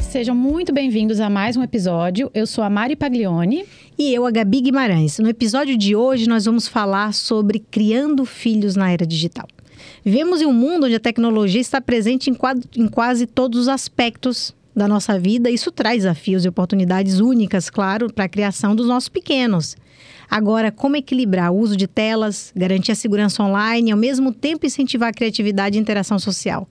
Sejam muito bem-vindos a mais um episódio. Eu sou a Mari Paglioni. E eu, a Gabi Guimarães. No episódio de hoje, nós vamos falar sobre criando filhos na era digital. Vivemos em um mundo onde a tecnologia está presente em quase todos os aspectos da nossa vida. Isso traz desafios e oportunidades únicas, claro, para a criação dos nossos pequenos. Agora, como equilibrar o uso de telas, garantir a segurança online e, ao mesmo tempo, incentivar a criatividade e interação social?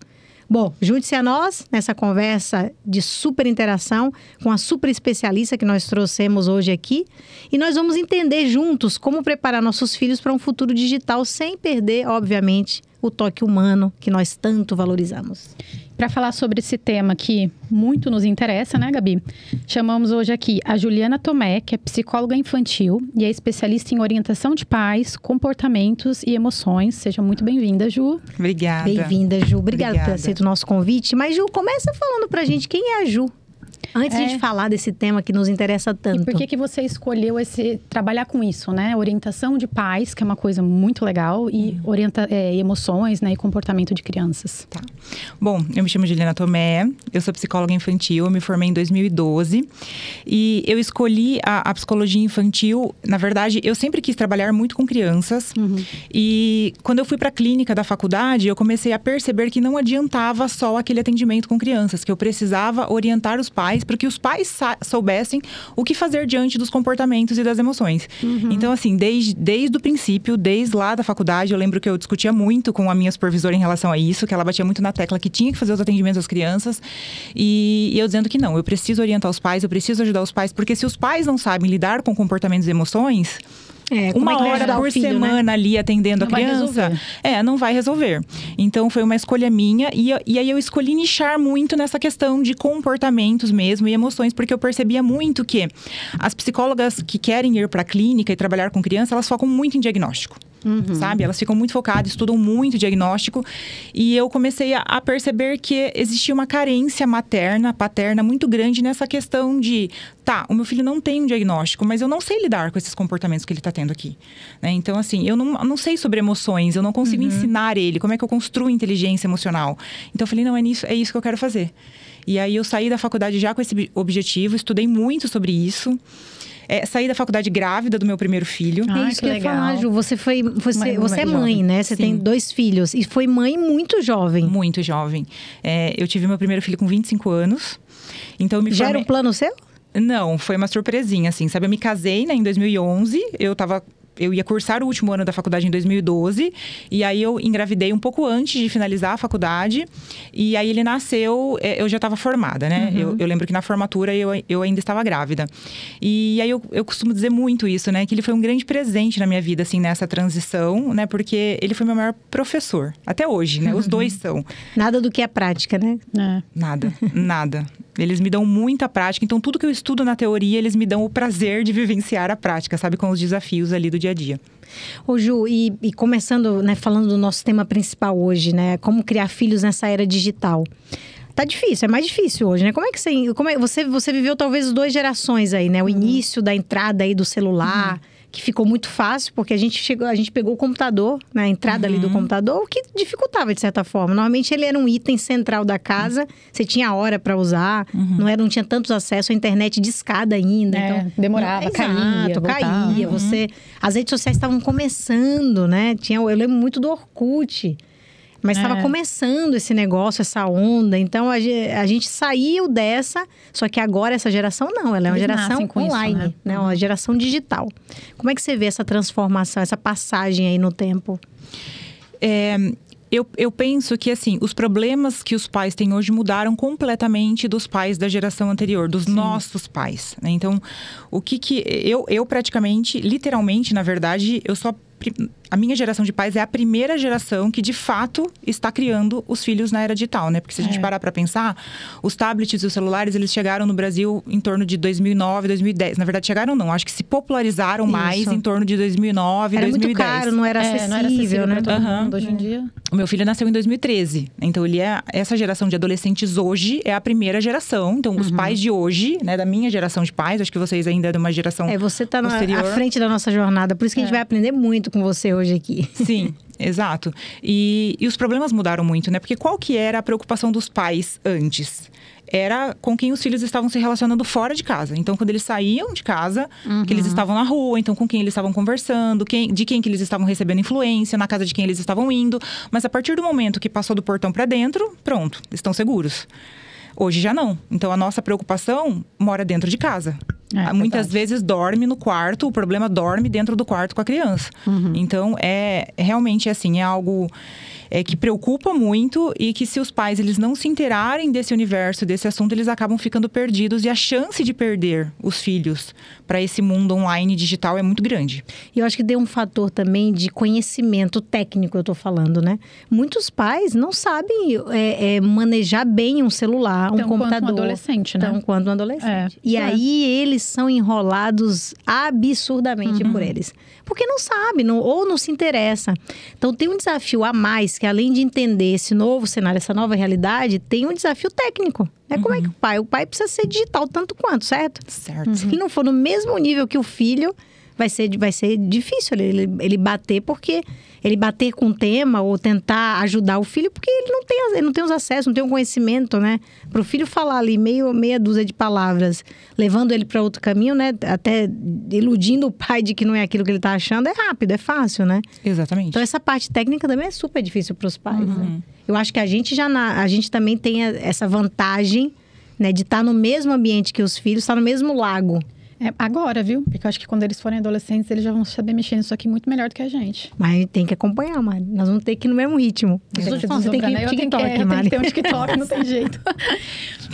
Bom, junte-se a nós nessa conversa de super interação com a super especialista que nós trouxemos hoje aqui. E nós vamos entender juntos como preparar nossos filhos para um futuro digital sem perder, obviamente, o toque humano que nós tanto valorizamos. Para falar sobre esse tema que muito nos interessa, né, Gabi? Chamamos hoje aqui a Juliana Tomé, que é psicóloga infantil e é especialista em orientação de pais, comportamentos e emoções. Seja muito bem-vinda, Ju. Obrigada. Bem-vinda, Ju. Obrigada por ter aceito o nosso convite. Mas, Ju, começa falando pra gente quem é a Ju. Antes de a gente falar desse tema que nos interessa tanto. E por que você escolheu trabalhar com isso, né? Orientação de pais, que é uma coisa muito legal, e emoções, né? E comportamento de crianças. Tá. Bom, eu me chamo Juliana Tomé, eu sou psicóloga infantil, eu me formei em 2012. E eu escolhi a psicologia infantil, na verdade, eu sempre quis trabalhar muito com crianças. Uhum. E quando eu fui para a clínica da faculdade, eu comecei a perceber que não adiantava só aquele atendimento com crianças, que eu precisava orientar os pais para que os pais soubessem o que fazer diante dos comportamentos e das emoções. Uhum. Então, assim, desde o princípio, desde lá da faculdade, eu lembro que eu discutia muito com a minha supervisora em relação a isso, que ela batia muito na tecla que tinha que fazer os atendimentos às crianças. E eu dizendo que não, eu preciso orientar os pais, eu preciso ajudar os pais, porque se os pais não sabem lidar com comportamentos e emoções... uma hora por semana, né? Ali atendendo a criança, não vai resolver. Então, foi uma escolha minha. E aí, eu escolhi nichar muito nessa questão de comportamentos mesmo e emoções. Porque eu percebia muito que as psicólogas que querem ir para a clínica e trabalhar com criança, elas focam muito em diagnóstico. Uhum. Sabe? Elas ficam muito focadas, estudam muito diagnóstico. E eu comecei a perceber que existia uma carência materna, paterna muito grande nessa questão de... Tá, o meu filho não tem um diagnóstico, mas eu não sei lidar com esses comportamentos que ele está tendo aqui. Né? Então, assim, eu não sei sobre emoções, eu não consigo ensinar ele como é que eu construo inteligência emocional. Então, eu falei, não, é isso que eu quero fazer. E aí, eu saí da faculdade já com esse objetivo, estudei muito sobre isso. Saí da faculdade grávida do meu primeiro filho. É isso que eu ia falar, Ju. Você é mãe, né? Você tem 2 filhos. E foi mãe muito jovem. Muito jovem. Eu tive meu primeiro filho com 25 anos. Então, Já era um plano seu? Não, foi uma surpresinha, assim, sabe? Eu me casei, né, em 2011, eu ia cursar o último ano da faculdade em 2012. E aí, eu engravidei um pouco antes de finalizar a faculdade. E aí, ele nasceu, eu já estava formada, né? Uhum. Eu lembro que na formatura, eu ainda estava grávida. E aí, eu costumo dizer muito isso, né? Que ele foi um grande presente na minha vida, assim, nessa transição, né? Porque ele foi meu maior professor. Até hoje, né? Os dois são. Nada do que é prática, né? Nada. Eles me dão muita prática. Então, tudo que eu estudo na teoria, eles me dão o prazer de vivenciar a prática, sabe? Com os desafios ali do dia a dia. Ô Ju, e começando, né, falando do nosso tema principal hoje, né? Como criar filhos nessa era digital. Tá difícil, é mais difícil hoje, né? Como é que você viveu talvez 2 gerações aí, né? O início da entrada aí do celular... que ficou muito fácil, porque a gente pegou o computador, né, a entrada ali do computador, o que dificultava de certa forma. Normalmente ele era um item central da casa, você tinha hora para usar, não tinha tantos acessos à internet de escada ainda. Então, demorava, caía. As redes sociais estavam começando, né? Eu lembro muito do Orkut. Mas estava começando esse negócio, essa onda. Então, a gente saiu dessa. Só que agora, essa geração não. Ela é uma geração online, isso, né? Uma geração digital. Como é que você vê essa transformação, essa passagem aí no tempo? Eu penso que, assim, os problemas que os pais têm hoje mudaram completamente dos pais da geração anterior, dos nossos pais, né? Então, eu praticamente, literalmente, na verdade, a minha geração de pais é a primeira geração que, de fato, está criando os filhos na era digital, né? Porque se a gente parar para pensar, os tablets e os celulares, eles chegaram no Brasil em torno de 2009, 2010. Na verdade, chegaram não. Acho que se popularizaram mais em torno de 2009, era 2010. Era muito caro, não era acessível, né? Todo mundo, hoje em dia. O meu filho nasceu em 2013. Então, essa geração de adolescentes hoje é a primeira geração. Então, os pais de hoje, né? Da minha geração de pais, acho que vocês ainda é de uma geração você tá posterior. à frente da nossa jornada. Por isso que a gente vai aprender muito muito com você hoje aqui. Sim, exato. E os problemas mudaram muito, né? Porque qual que era a preocupação dos pais antes? Era com quem os filhos estavam se relacionando fora de casa. Então, quando eles saíam de casa, que eles estavam na rua, então com quem eles estavam conversando, de quem que eles estavam recebendo influência, na casa de quem eles estavam indo. Mas a partir do momento que passou do portão para dentro, pronto, estão seguros. Hoje já não. Então, a nossa preocupação mora dentro de casa. Muitas vezes dorme no quarto, o problema dorme dentro do quarto com a criança. Então, realmente assim, é algo que preocupa muito e que se os pais eles não se inteirarem desse universo, desse assunto, eles acabam ficando perdidos e a chance de perder os filhos para esse mundo online digital é muito grande. E eu acho que tem um fator também de conhecimento técnico, eu tô falando, né? Muitos pais não sabem manejar bem um celular, um computador. Quanto um adolescente, né? Tão quanto um adolescente. E aí eles são enrolados absurdamente por eles. Porque não sabe, ou não se interessa. Então tem um desafio a mais, que além de entender esse novo cenário, essa nova realidade, tem um desafio técnico. Como é que o pai precisa ser digital tanto quanto, certo? Certo. Se ele não for no mesmo nível que o filho, vai ser difícil ele bater, porque ele bater com o tema ou tentar ajudar o filho, porque ele não tem os acessos, não tem o conhecimento, né? Para o filho falar ali meia dúzia de palavras, levando ele para outro caminho, né? Até iludindo o pai de que não é aquilo que ele está achando, é rápido, é fácil, né? Exatamente. Então essa parte técnica também é super difícil para os pais, né? Eu acho que a gente também tem essa vantagem, né? De estar no mesmo ambiente que os filhos, estar no mesmo lago. Agora, viu? Porque eu acho que quando eles forem adolescentes, eles já vão saber mexer nisso aqui muito melhor do que a gente. Mas tem que acompanhar, Mari. Nós vamos ter que ir no mesmo ritmo. Você tem que ir no TikTok, Mari. Tem que ter um TikTok, não tem jeito.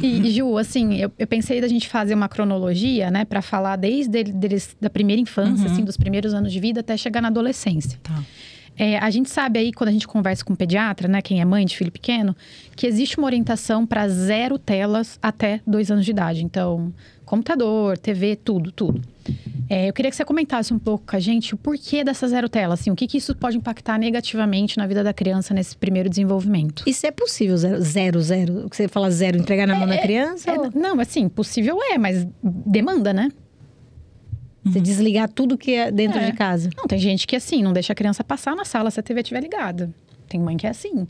E, Ju, assim, eu pensei da gente fazer uma cronologia, né? Pra falar desde eles, da primeira infância, assim, dos primeiros anos de vida, até chegar na adolescência. Tá. A gente sabe aí, quando a gente conversa com um pediatra, né? Quem é mãe de filho pequeno, que existe uma orientação para 0 telas até 2 anos de idade. Então, computador, TV, tudo. Eu queria que você comentasse um pouco com a gente o porquê dessa 0 tela, assim, o que isso pode impactar negativamente na vida da criança nesse primeiro desenvolvimento. Isso é possível, 0, o que você fala 0, entregar na mão da criança? Não, assim, possível mas demanda, né? Você desligar tudo que é dentro de casa. Não, tem gente que assim, não deixa a criança passar na sala se a TV estiver ligada. Tem mãe que é assim.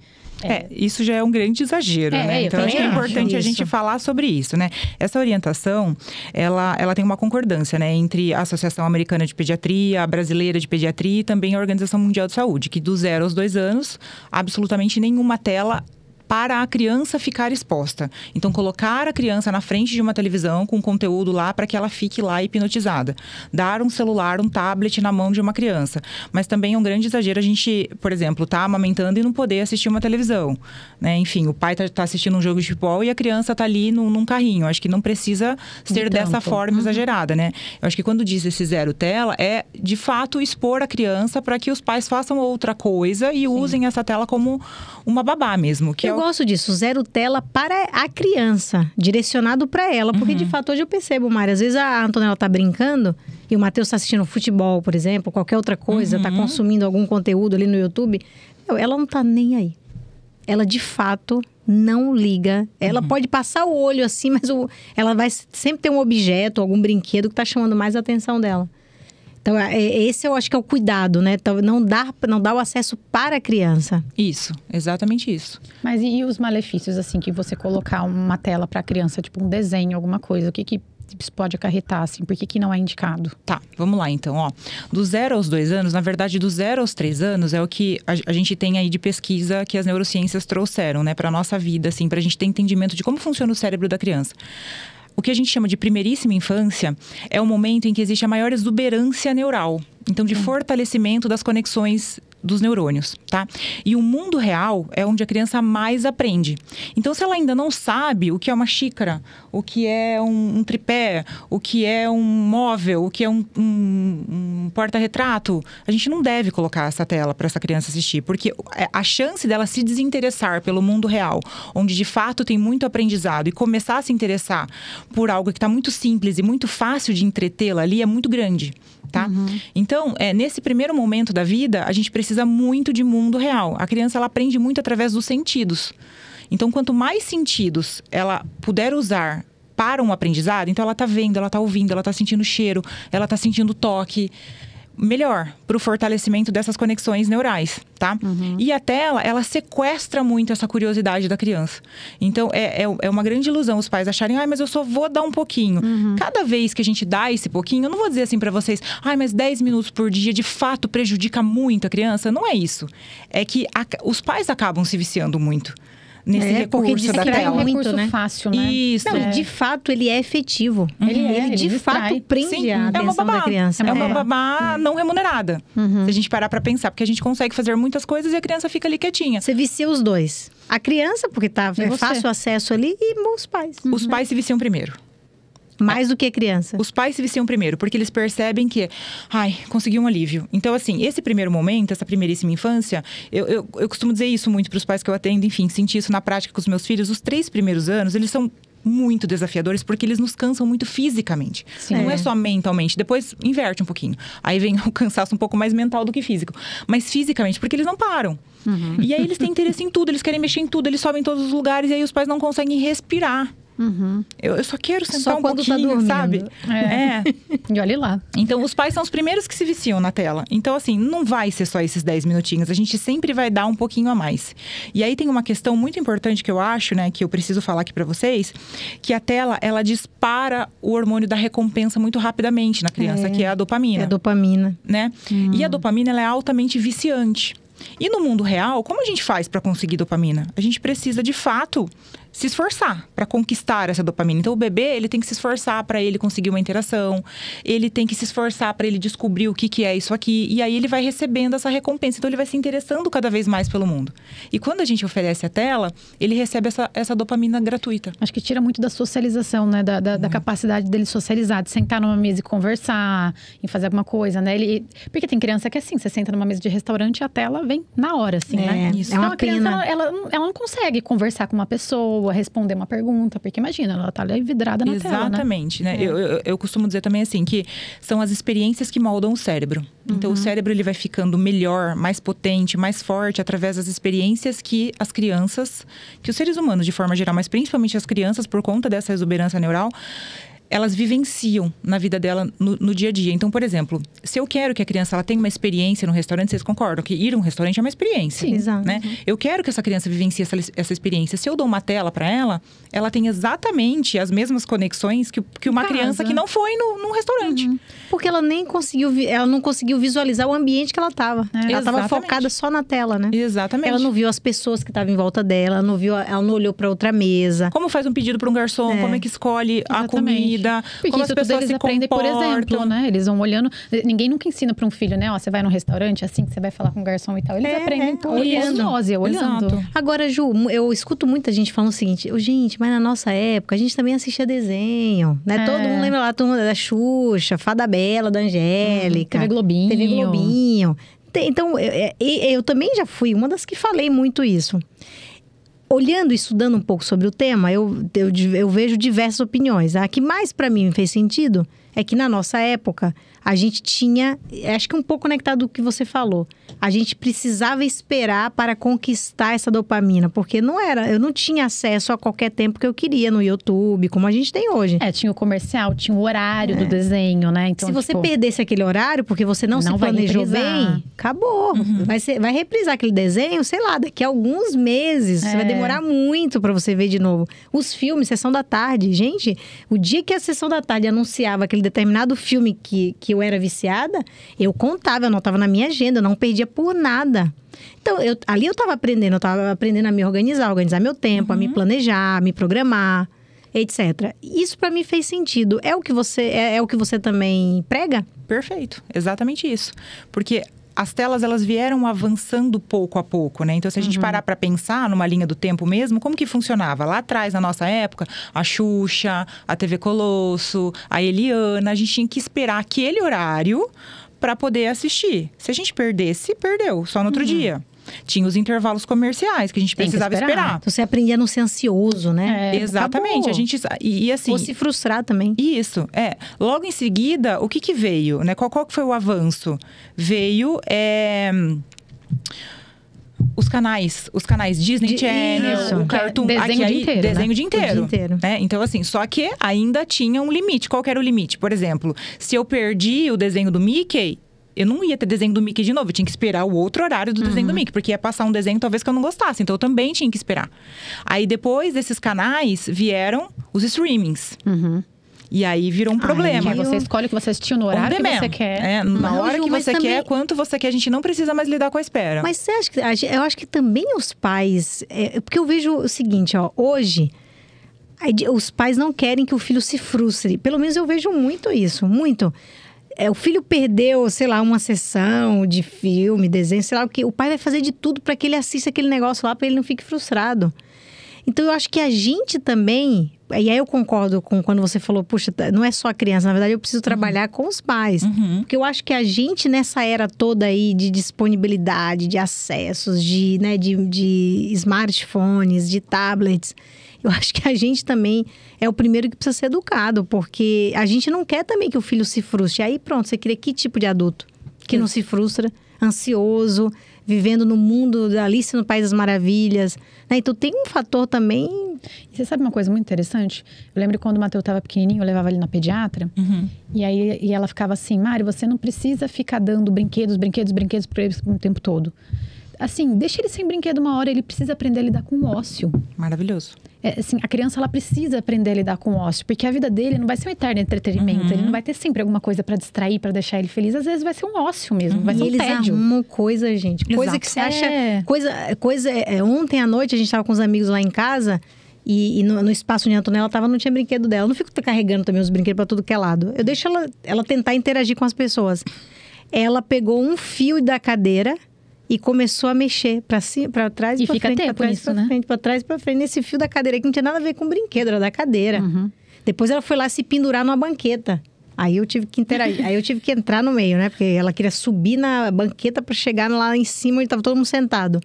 Isso já é um grande exagero, né? Então, acho que é importante a gente falar sobre isso, né? Essa orientação, ela tem uma concordância, né? Entre a Associação Americana de Pediatria, a Brasileira de Pediatria e também a Organização Mundial de Saúde, que do 0 aos 2 anos, absolutamente nenhuma tela para a criança ficar exposta. Então, colocar a criança na frente de uma televisão com conteúdo lá para que ela fique lá hipnotizada. Dar um celular, um tablet na mão de uma criança. Mas também é um grande exagero a gente, por exemplo, tá amamentando e não poder assistir uma televisão, né? Enfim, o pai tá assistindo um jogo de futebol e a criança tá ali num carrinho. Acho que não precisa ser dessa forma exagerada, né? Eu acho que quando diz esse 0 tela, é de fato expor a criança para que os pais façam outra coisa e usem essa tela como uma babá mesmo, que eu gosto disso, 0 tela para a criança, direcionado para ela. Porque, de fato, hoje eu percebo, Mari, às vezes a Antonella tá brincando e o Matheus tá assistindo futebol, por exemplo, qualquer outra coisa, tá consumindo algum conteúdo ali no YouTube. Ela não tá nem aí. Ela, de fato, não liga. Ela pode passar o olho assim, mas ela vai sempre ter um objeto, algum brinquedo que tá chamando mais a atenção dela. Então, esse eu acho que é o cuidado, né? Então, não dá o acesso para a criança. Isso, exatamente isso. Mas e os malefícios, assim, que você colocar uma tela para a criança, tipo um desenho, alguma coisa, o que isso pode acarretar, assim? Por que não é indicado? Tá, vamos lá então, ó. Do 0 aos 2 anos, na verdade, do 0 aos 3 anos é o que a gente tem aí de pesquisa que as neurociências trouxeram, né? Para nossa vida, assim, pra gente ter entendimento de como funciona o cérebro da criança. O que a gente chama de primeiríssima infância é o momento em que existe a maior exuberância neural. Então, de fortalecimento das conexões dos neurônios, tá? E o mundo real é onde a criança mais aprende. Então, se ela ainda não sabe o que é uma xícara, o que é um tripé, o que é um móvel, o que é um porta-retrato, a gente não deve colocar essa tela para essa criança assistir, porque a chance dela se desinteressar pelo mundo real, onde de fato tem muito aprendizado, e começar a se interessar por algo que está muito simples e muito fácil de entretê-la ali, é muito grande. Tá? Então, nesse primeiro momento da vida, a gente precisa muito de mundo real. A criança, ela aprende muito através dos sentidos. Então, quanto mais sentidos ela puder usar para um aprendizado, então ela tá vendo, ela tá ouvindo, ela tá sentindo cheiro, ela tá sentindo toque. melhor para o fortalecimento dessas conexões neurais, tá? E a tela, ela sequestra muito essa curiosidade da criança. Então, é uma grande ilusão os pais acharem, mas eu só vou dar um pouquinho. Cada vez que a gente dá esse pouquinho, eu não vou dizer assim para vocês, mas 10 minutos por dia de fato prejudica muito a criança. Não é isso. É que os pais acabam se viciando muito nesse recurso da tela. É um recurso fácil, né? Isso. Não, de fato, ele é efetivo. Ele de fato prende Sim, a atenção da criança. É uma babá não remunerada. Se a gente parar pra pensar. Porque a gente consegue fazer muitas coisas e a criança fica ali quietinha. Você vicia os dois. A criança, porque é fácil acesso ali, e os pais. Os pais se viciam primeiro. Mais do que a criança. Os pais se viciam primeiro, porque eles percebem que, consegui um alívio. Então, assim, esse primeiro momento, essa primeiríssima infância, eu costumo dizer isso muito para os pais que eu atendo, enfim, senti isso na prática com os meus filhos. Os 3 primeiros anos, eles são muito desafiadores, porque eles nos cansam muito fisicamente. Sim. Não é só mentalmente. Depois, inverte um pouquinho. Aí vem o cansaço um pouco mais mental do que físico. Mas fisicamente, porque eles não param. E aí eles têm interesse em tudo, eles querem mexer em tudo, eles sobem em todos os lugares, e aí os pais não conseguem respirar. Eu só quero sentar só um pouquinho, sabe? E olha lá. Então, os pais são os primeiros que se viciam na tela. Então, assim, não vai ser só esses 10 minutinhos. A gente sempre vai dar um pouquinho a mais. E aí tem uma questão muito importante que eu acho, né? Que eu preciso falar aqui pra vocês. Que a tela, ela dispara o hormônio da recompensa muito rapidamente na criança. Que é a dopamina. É a dopamina. Né? E a dopamina, ela é altamente viciante. E no mundo real, como a gente faz para conseguir dopamina? A gente precisa, de fato, se esforçar para conquistar essa dopamina. Então, o bebê, ele tem que se esforçar para ele conseguir uma interação. Ele tem que se esforçar para ele descobrir o que é isso aqui. E aí, ele vai recebendo essa recompensa. Então, ele vai se interessando cada vez mais pelo mundo. E quando a gente oferece a tela, ele recebe essa dopamina gratuita. Acho que tira muito da socialização, né? Da capacidade dele socializar, de sentar numa mesa e conversar, em fazer alguma coisa, né? Porque tem criança que é assim, você senta numa mesa de restaurante e a tela vem na hora, assim, né? Isso. Então, É uma criança, pena. ela não consegue conversar com uma pessoa, responder uma pergunta, porque imagina, ela tá ali vidrada na tela, né? Exatamente, né? Eu costumo dizer também assim, que são as experiências que moldam o cérebro. Então, o cérebro, ele vai ficando melhor, mais potente, mais forte, através das experiências que as crianças, que os seres humanos, de forma geral, mas principalmente as crianças, por conta dessa exuberância neural, elas vivenciam na vida dela no dia a dia. Então, por exemplo, se eu quero que a criança ela tenha uma experiência no restaurante, vocês concordam que ir a um restaurante é uma experiência? Sim, exato. Né? Eu quero que essa criança vivencie essa experiência. Se eu dou uma tela para ela tem exatamente as mesmas conexões que uma criança que não foi num restaurante. Porque ela nem conseguiu, ela não conseguiu visualizar o ambiente que ela estava. Ela estava focada só na tela, né? Exatamente. Ela não viu as pessoas que estavam em volta dela, ela não olhou para outra mesa. Como faz um pedido para um garçom, como é que escolhe a comida, porque como isso as pessoas eles se aprendem, comportam. por exemplo, né? Eles vão olhando. Ninguém nunca ensina para um filho, né? Ó, você vai num restaurante, assim que você vai falar com o garçom e tal. Eles aprendem por osmose, olhando. Exato. Agora, Ju, eu escuto muita gente falando o seguinte: gente, mas na nossa época a gente também assistia desenho, né? Todo mundo lembra lá da Xuxa, Fada Bela, da Angélica. TV Globinho. TV Globinho. Então, eu também já fui uma das que falei muito isso. Olhando e estudando um pouco sobre o tema, eu vejo diversas opiniões. A que mais para mim fez sentido é que na nossa época a gente tinha, acho que um pouco conectado com o que você falou, a gente precisava esperar para conquistar essa dopamina, porque eu não tinha acesso a qualquer tempo que eu queria no YouTube, como a gente tem hoje. Tinha o comercial, tinha o horário do desenho, né? Então, se você perdesse aquele horário, porque você não se planejou bem, acabou. Vai reprisar aquele desenho, sei lá, daqui a alguns meses. Você vai demorar muito para você ver de novo. Os filmes, Sessão da Tarde. Gente, o dia que a Sessão da Tarde anunciava aquele determinado filme que eu era viciada, eu contava, eu anotava na minha agenda, eu não perdia por nada. Então, ali eu estava aprendendo a me organizar meu tempo, a me planejar, a me programar, etc. Isso para mim fez sentido. É o que você também prega? Perfeito, exatamente isso. Porque as telas, elas vieram avançando pouco a pouco, né? Então, se a gente parar para pensar numa linha do tempo mesmo, como que funcionava? Lá atrás, na nossa época, a Xuxa, a TV Colosso, a Eliana, a gente tinha que esperar aquele horário para poder assistir. Se a gente perdesse, perdeu, só no outro dia. Tinha os intervalos comerciais que a gente precisava esperar. Então, você aprendia a não ser ansioso, né? Exatamente. Acabou. A gente, e assim, ou se frustrar também. Isso, Logo em seguida, o que veio, né? Qual que foi o avanço? Veio os canais Disney Channel, o Cartoon, desenho o dia inteiro, desenho o dia inteiro. O dia inteiro. Né? Então, assim, só que ainda tinha um limite. Qual que era o limite? Por exemplo, se eu perdi o desenho do Mickey, eu não ia ter desenho do Mickey de novo. Eu tinha que esperar o outro horário do desenho do Mickey. Porque ia passar um desenho talvez que eu não gostasse. Então, eu também tinha que esperar. Aí, depois desses canais, vieram os streamings. E aí, virou um problema. Aí você escolhe o que você assistiu no horário que você quer. Na hora Ju, que você também... quer, quanto você quer. A gente não precisa mais lidar com a espera. Mas você acha que... Eu acho que também os pais... porque eu vejo o seguinte, ó. Hoje, os pais não querem que o filho se frustre. Pelo menos eu vejo muito isso. Muito. O filho perdeu, sei lá, uma sessão de filme, desenho, sei lá o que. O pai vai fazer de tudo para que ele assista aquele negócio lá, para ele não fique frustrado. Então, eu acho que a gente também... E aí eu concordo com quando você falou, puxa, não é só a criança. Na verdade, eu preciso trabalhar com os pais. Porque eu acho que a gente, nessa era toda aí de disponibilidade, de acessos, de smartphones, de tablets... Eu acho que a gente também é o primeiro que precisa ser educado. Porque a gente não quer também que o filho se frustre. Aí pronto, você cria que tipo de adulto? Que não se frustra, ansioso, vivendo no mundo da Alice no País das Maravilhas. Né? Então tem um fator também... E você sabe uma coisa muito interessante? Eu lembro quando o Matheus estava pequenininho, eu levava ele na pediatra. E ela ficava assim, Mari, você não precisa ficar dando brinquedos para eles o tempo todo. Assim, deixa ele sem brinquedo uma hora, ele precisa aprender a lidar com o ócio. Maravilhoso. Assim, a criança, ela precisa aprender a lidar com o ócio, porque a vida dele não vai ser um eterno entretenimento. Ele não vai ter sempre alguma coisa para distrair, para deixar ele feliz. Às vezes vai ser um ócio mesmo, vai ser um tédio. E eles arrumam coisa, gente. Coisa que você acha... Ontem à noite, a gente estava com os amigos lá em casa... E no espaço onde a Antonella estava, não tinha brinquedo dela. Eu não fico carregando também os brinquedos para tudo que é lado. Eu deixo ela tentar interagir com as pessoas. Ela pegou um fio da cadeira... E começou a mexer pra trás e pra frente, pra trás nisso, pra trás e pra frente. Nesse fio da cadeira, que não tinha nada a ver com o brinquedo, era da cadeira. Depois ela foi lá se pendurar numa banqueta. Aí eu tive que interagir. Aí eu tive que entrar no meio, né? Porque ela queria subir na banqueta pra chegar lá em cima, onde tava todo mundo sentado.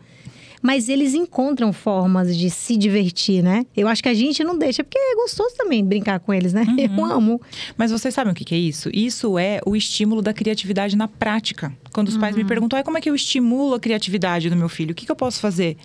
Mas eles encontram formas de se divertir, né? Eu acho que a gente não deixa, porque é gostoso também brincar com eles, né? Eu amo. Mas vocês sabem o que é isso? Isso é o estímulo da criatividade na prática. Quando os pais me perguntam, como é que eu estimulo a criatividade do meu filho? O que eu posso fazer?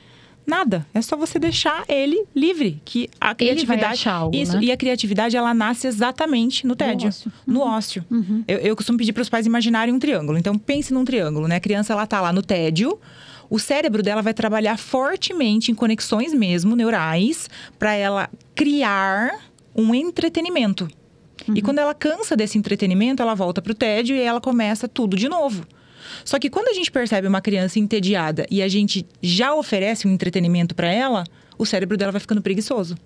Nada. É só você deixar ele livre. Que a criatividade... Ele vai achar algo, isso, né? E a criatividade, ela nasce exatamente no tédio. No ócio. Eu costumo pedir para os pais imaginarem um triângulo. Então, pense num triângulo, né? A criança, ela tá lá no tédio. O cérebro dela vai trabalhar fortemente em conexões mesmo, neurais, para ela criar um entretenimento. E quando ela cansa desse entretenimento, ela volta pro tédio e ela começa tudo de novo. Só que quando a gente percebe uma criança entediada e a gente já oferece um entretenimento para ela, o cérebro dela vai ficando preguiçoso.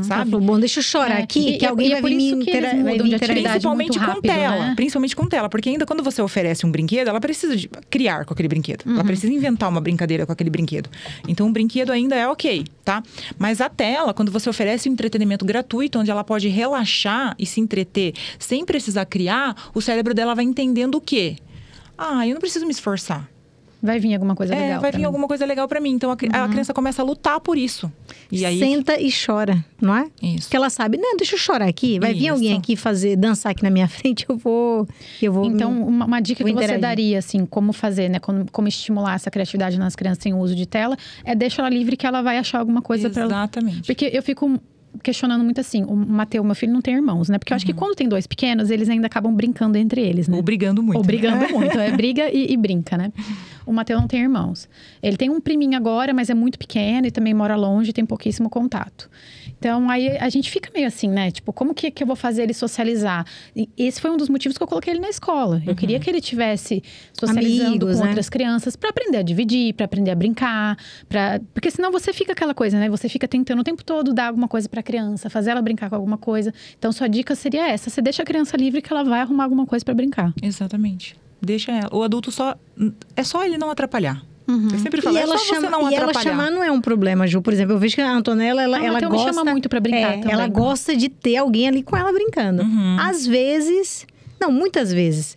Sabe? Falou, bom, deixa eu chorar aqui, que alguém vai vir me interagir. Principalmente rápido, com tela. né? Principalmente com tela. Porque ainda quando você oferece um brinquedo, ela precisa de criar com aquele brinquedo. Ela precisa inventar uma brincadeira com aquele brinquedo. Então, o brinquedo ainda é ok, tá? Mas a tela, quando você oferece um entretenimento gratuito, onde ela pode relaxar e se entreter sem precisar criar, o cérebro dela vai entendendo o quê? Eu não preciso me esforçar. Vai vir alguma coisa legal. Vai vir alguma coisa legal pra mim. Então, a criança começa a lutar por isso. E aí... Senta e chora, não é? Isso. Porque ela sabe, não, deixa eu chorar aqui. Vai vir alguém aqui dançar aqui na minha frente, eu vou Então, uma dica que interagir. você daria, assim, como fazer, né? Como estimular essa criatividade nas crianças sem o uso de tela, é deixar ela livre que ela vai achar alguma coisa pra ela. Exatamente. Porque eu fico questionando muito assim, o Matheus, meu filho, não tem irmãos, né? Porque eu acho que quando tem dois pequenos, eles ainda acabam brincando entre eles, né? Ou brigando muito. Ou brigando muito, briga e brinca, né? O Matheus não tem irmãos. Ele tem um priminho agora, mas é muito pequeno e também mora longe, tem pouquíssimo contato. Então, aí a gente fica meio assim, né? Tipo, como que eu vou fazer ele socializar? E esse foi um dos motivos que eu coloquei ele na escola. Eu queria que ele tivesse socializando amigos, com né? outras crianças para aprender a dividir, para aprender a brincar, porque senão você fica aquela coisa, né? Você fica tentando o tempo todo dar alguma coisa para a criança, fazer ela brincar com alguma coisa. Então, sua dica seria essa: você deixa a criança livre que ela vai arrumar alguma coisa para brincar. Exatamente. Deixa ela. O adulto é só ele não atrapalhar. Eu sempre falo, é só você não atrapalhar. E ela chamar não é um problema, Ju. Por exemplo, eu vejo que a Antonella, ela gosta... me chama muito pra brincar também. Ela gosta de ter alguém ali com ela brincando. Às vezes... Não, muitas vezes.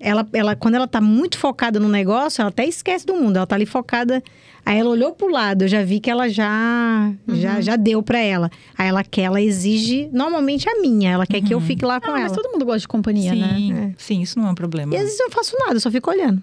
Quando ela tá muito focada no negócio, ela até esquece do mundo. Ela tá ali focada... Aí ela olhou pro lado, eu já vi que ela já deu pra ela. Aí ela exige, normalmente a minha. Ela quer que eu fique lá com ela. Mas todo mundo gosta de companhia, né? Sim, isso não é um problema. E às vezes eu não faço nada, eu só fico olhando.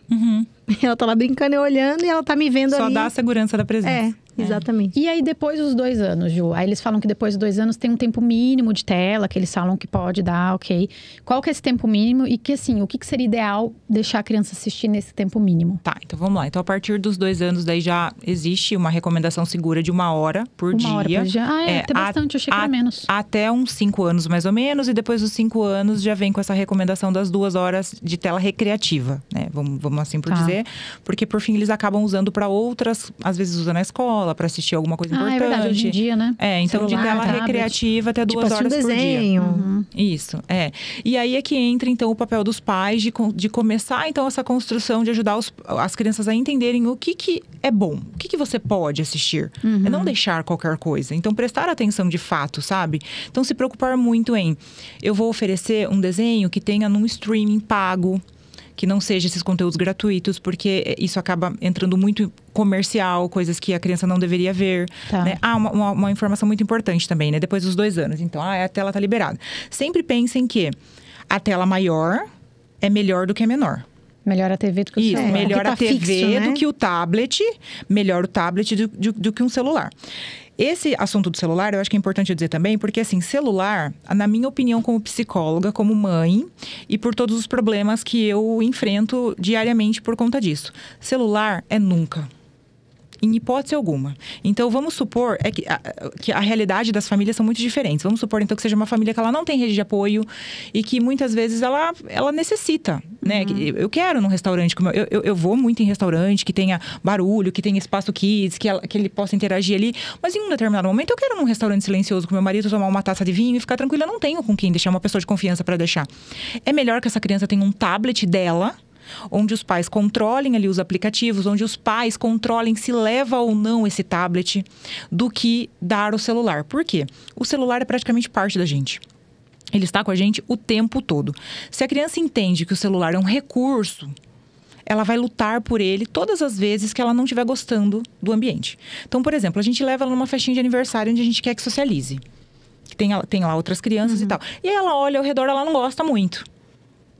Ela tá lá brincando e olhando e ela tá me vendo Só ali. dá a segurança da presença. Exatamente. E aí, depois dos 2 anos, Ju? Aí eles falam que depois dos 2 anos tem um tempo mínimo de tela, que eles falam que pode dar, ok. Qual que é esse tempo mínimo? E que, assim, o que seria ideal deixar a criança assistir nesse tempo mínimo? Tá, então vamos lá. Então, a partir dos 2 anos, daí já existe uma recomendação segura de 1 hora por dia. 1 hora por dia? Ah, até bastante, eu achei que era menos. Até uns 5 anos, mais ou menos. E depois dos 5 anos, já vem com essa recomendação das 2 horas de tela recreativa, né? Vamos assim por dizer. Porque, por fim, eles acabam usando para outras... Às vezes usa na escola, para assistir alguma coisa importante. É verdade, hoje em dia, né? Então celular, de tela recreativa até 2 horas por desenho. dia. Uhum. Isso, E aí é que entra, então, o papel dos pais de começar, então, essa construção de ajudar as crianças a entenderem o que é bom, o que você pode assistir. É não deixar qualquer coisa. Então, prestar atenção de fato, sabe? Então, se preocupar muito em... Eu vou oferecer um desenho que tenha num streaming pago, que não seja esses conteúdos gratuitos, porque isso acaba entrando muito comercial, coisas que a criança não deveria ver. Tá. Né? Uma informação muito importante também, né? Depois dos 2 anos. Então, a tela tá liberada. Sempre pensem que a tela maior é melhor do que a menor. Melhor a TV do que o celular. Isso, melhor a TV fixo, né? do que o tablet. Melhor o tablet do que um celular. Esse assunto do celular, eu acho que é importante eu dizer também, porque assim, celular, na minha opinião como psicóloga, como mãe, e por todos os problemas que eu enfrento diariamente por conta disso. Celular é nunca. Em hipótese alguma. Então, vamos supor que a realidade das famílias são muito diferentes. Vamos supor, então, que seja uma família que ela não tem rede de apoio e que, muitas vezes, ela necessita, né? Eu quero num restaurante, eu vou muito em restaurante que tenha barulho, que tenha espaço kids, que ele possa interagir ali. Mas, em um determinado momento, eu quero num restaurante silencioso com meu marido, tomar uma taça de vinho e ficar tranquila. Eu não tenho com quem deixar, uma pessoa de confiança para deixar. É melhor que essa criança tenha um tablet dela, onde os pais controlem ali os aplicativos, onde os pais controlem se leva ou não esse tablet, do que dar o celular. Por quê? O celular é praticamente parte da gente. Ele está com a gente o tempo todo. Se a criança entende que o celular é um recurso, ela vai lutar por ele todas as vezes que ela não estiver gostando do ambiente. Então, por exemplo, a gente leva ela numa festinha de aniversário onde a gente quer que socialize. Que tem lá outras crianças e tal. E aí ela olha ao redor, ela não gosta muito.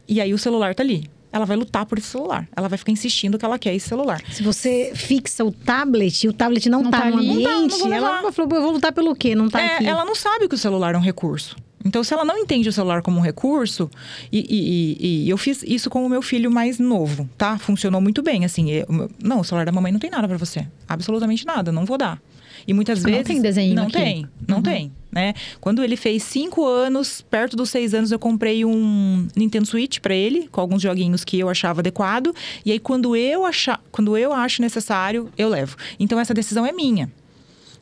E aí o celular tá ali. Ela vai lutar por esse celular. Ela vai ficar insistindo que ela quer esse celular. Se você fixa o tablet e o tablet não tá no ambiente, ela falou, eu vou lutar pelo quê? Não tá aqui. Ela não sabe que o celular é um recurso. Então, se ela não entende o celular como um recurso... E eu fiz isso com o meu filho mais novo, tá? Funcionou muito bem, assim. Não, o celular da mamãe não tem nada pra você. Absolutamente nada, não vou dar. E muitas vezes... Não tem desenho Não aqui. Não tem. Né? Quando ele fez 5 anos, perto dos 6 anos, eu comprei um Nintendo Switch para ele, com alguns joguinhos que eu achava adequado. E aí, quando eu acho necessário, eu levo. Então, essa decisão é minha.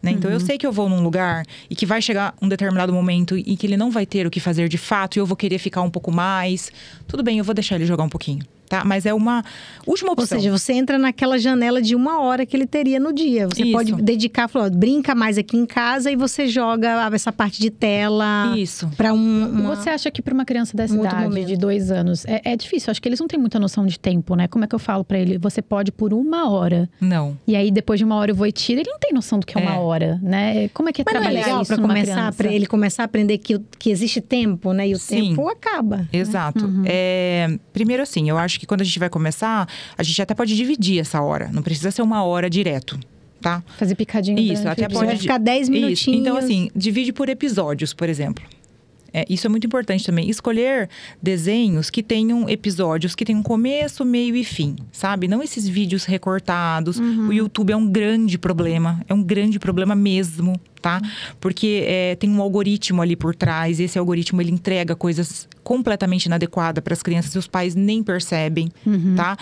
Né? Então, eu sei que eu vou num lugar e que vai chegar um determinado momento e que ele não vai ter o que fazer de fato e eu vou querer ficar um pouco mais. Tudo bem, eu vou deixar ele jogar um pouquinho. Tá? Mas é uma última opção. Ou seja, você entra naquela janela de 1 hora que ele teria no dia. Você pode dedicar, falar, brinca mais aqui em casa e você joga essa parte de tela. Isso. Para Você acha que para uma criança dessa idade, momento. de 2 anos, é difícil? Acho que eles não têm muita noção de tempo, né? Como é que eu falo para ele? Você pode por 1 hora. Não. E aí, depois de 1 hora, eu vou e tiro. Ele não tem noção do que é 1 hora, né? Como é que é Mas trabalhar não é legal isso para numa começar, criança? ele começar a aprender que existe tempo, né? E o tempo acaba. Exato. Primeiro assim, eu acho que quando a gente vai começar, a gente até pode dividir essa hora. Não precisa ser 1 hora direto, tá? Fazer picadinho. Isso, até Você pode... vai ficar 10 minutinhos. Isso. Então, assim, divide por episódios, por exemplo. Isso é muito importante também. Escolher desenhos que tenham episódios, que tenham começo, meio e fim, sabe? Não esses vídeos recortados. O YouTube é um grande problema. É um grande problema mesmo, tá? Porque tem um algoritmo ali por trás. Esse algoritmo, ele entrega coisas completamente inadequadas para as crianças. E os pais nem percebem, tá?